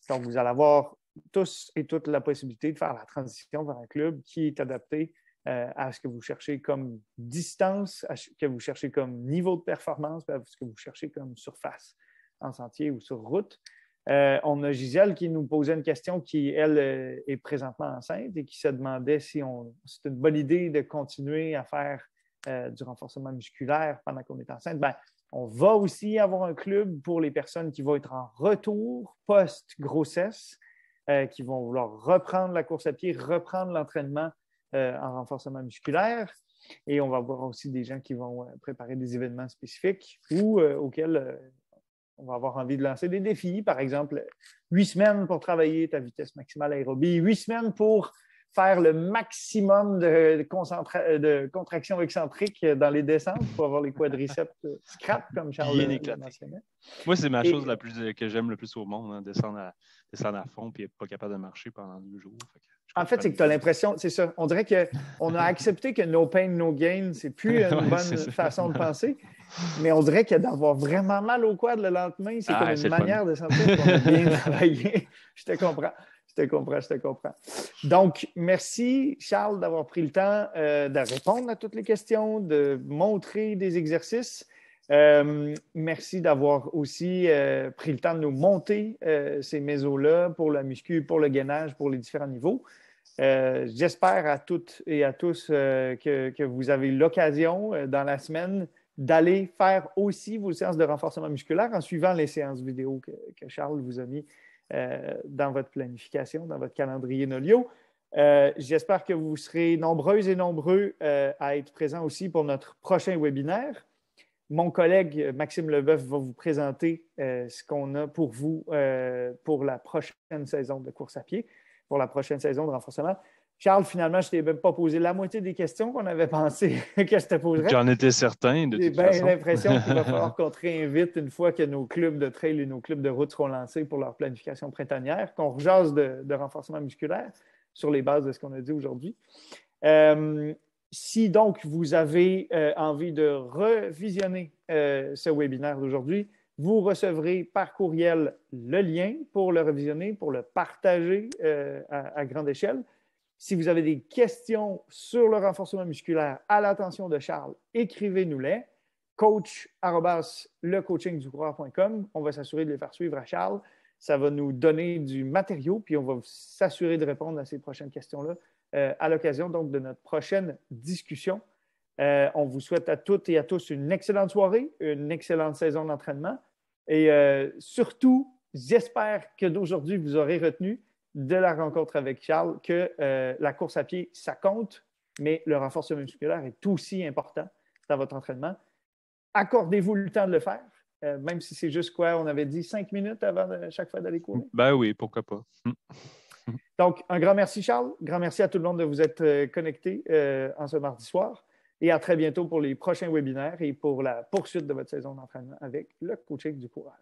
Donc, vous allez avoir tous et toutes la possibilité de faire la transition vers un club qui est adapté à ce que vous cherchez comme distance, à ce que vous cherchez comme niveau de performance, à ce que vous cherchez comme surface en sentier ou sur route. On a Gisèle qui nous posait une question qui, elle, est présentement enceinte et qui se demandait si c'est une bonne idée de continuer à faire du renforcement musculaire pendant qu'on est enceinte. Bien, on va aussi avoir un club pour les personnes qui vont être en retour post-grossesse, qui vont vouloir reprendre la course à pied, reprendre l'entraînement en renforcement musculaire. Et on va avoir aussi des gens qui vont préparer des événements spécifiques ou auxquels on va avoir envie de lancer des défis. Par exemple, 8 semaines pour travailler ta vitesse maximale aérobie, 8 semaines pour faire le maximum de contractions excentriques dans les descentes pour avoir les quadriceps scrap, comme Charles le mentionnait. Moi, c'est ma chose que j'aime le plus au monde, hein, descendre à fond et être pas capable de marcher pendant 2 jours. En fait, c'est que tu as l'impression, c'est ça, on dirait qu'on a accepté que no pain, no gain, c'est plus une bonne façon de penser, mais on dirait que d'avoir vraiment mal au quad le lendemain, c'est comme une manière de sentir qu'on a bien travaillé. Je te comprends. Donc, merci Charles d'avoir pris le temps de répondre à toutes les questions, de montrer des exercices. Merci d'avoir aussi pris le temps de nous monter ces mésos-là pour la muscu, pour le gainage, pour les différents niveaux. J'espère à toutes et à tous que vous avez l'occasion dans la semaine d'aller faire aussi vos séances de renforcement musculaire en suivant les séances vidéo que Charles vous a mis dans votre planification, dans votre calendrier Nolio. J'espère que vous serez nombreuses et nombreux à être présents aussi pour notre prochain webinaire. Mon collègue Maxime Leboeuf va vous présenter ce qu'on a pour vous pour la prochaine saison de course à pied, pour la prochaine saison de renforcement. Charles, finalement, je ne t'ai même pas posé la moitié des questions qu'on avait pensé que je te poserais. J'en étais certain, de toute façon. J'ai l'impression qu'il va falloir qu'on te réinvite une fois que nos clubs de trail et nos clubs de route seront lancés pour leur planification printanière, qu'on rejase de renforcement musculaire sur les bases de ce qu'on a dit aujourd'hui. Si donc vous avez envie de revisionner ce webinaire d'aujourd'hui, vous recevrez par courriel le lien pour le revisionner, pour le partager à grande échelle. Si vous avez des questions sur le renforcement musculaire à l'attention de Charles, écrivez-nous-les. coach@lecoachingducoureur.com. On va s'assurer de les faire suivre à Charles. Ça va nous donner du matériau, puis on va s'assurer de répondre à ces prochaines questions-là à l'occasion donc de notre prochaine discussion. On vous souhaite à toutes et à tous une excellente soirée, une excellente saison d'entraînement et surtout, j'espère que d'aujourd'hui, vous aurez retenu de la rencontre avec Charles que la course à pied, ça compte, mais le renforcement musculaire est aussi important dans votre entraînement. Accordez-vous le temps de le faire, même si c'est juste quoi, on avait dit 5 minutes avant chaque fois d'aller courir. Ben oui, pourquoi pas. Donc, un grand merci, Charles. Grand merci à tout le monde de vous être connectés en ce mardi soir. Et à très bientôt pour les prochains webinaires et pour la poursuite de votre saison d'entraînement avec le coaching du coureur.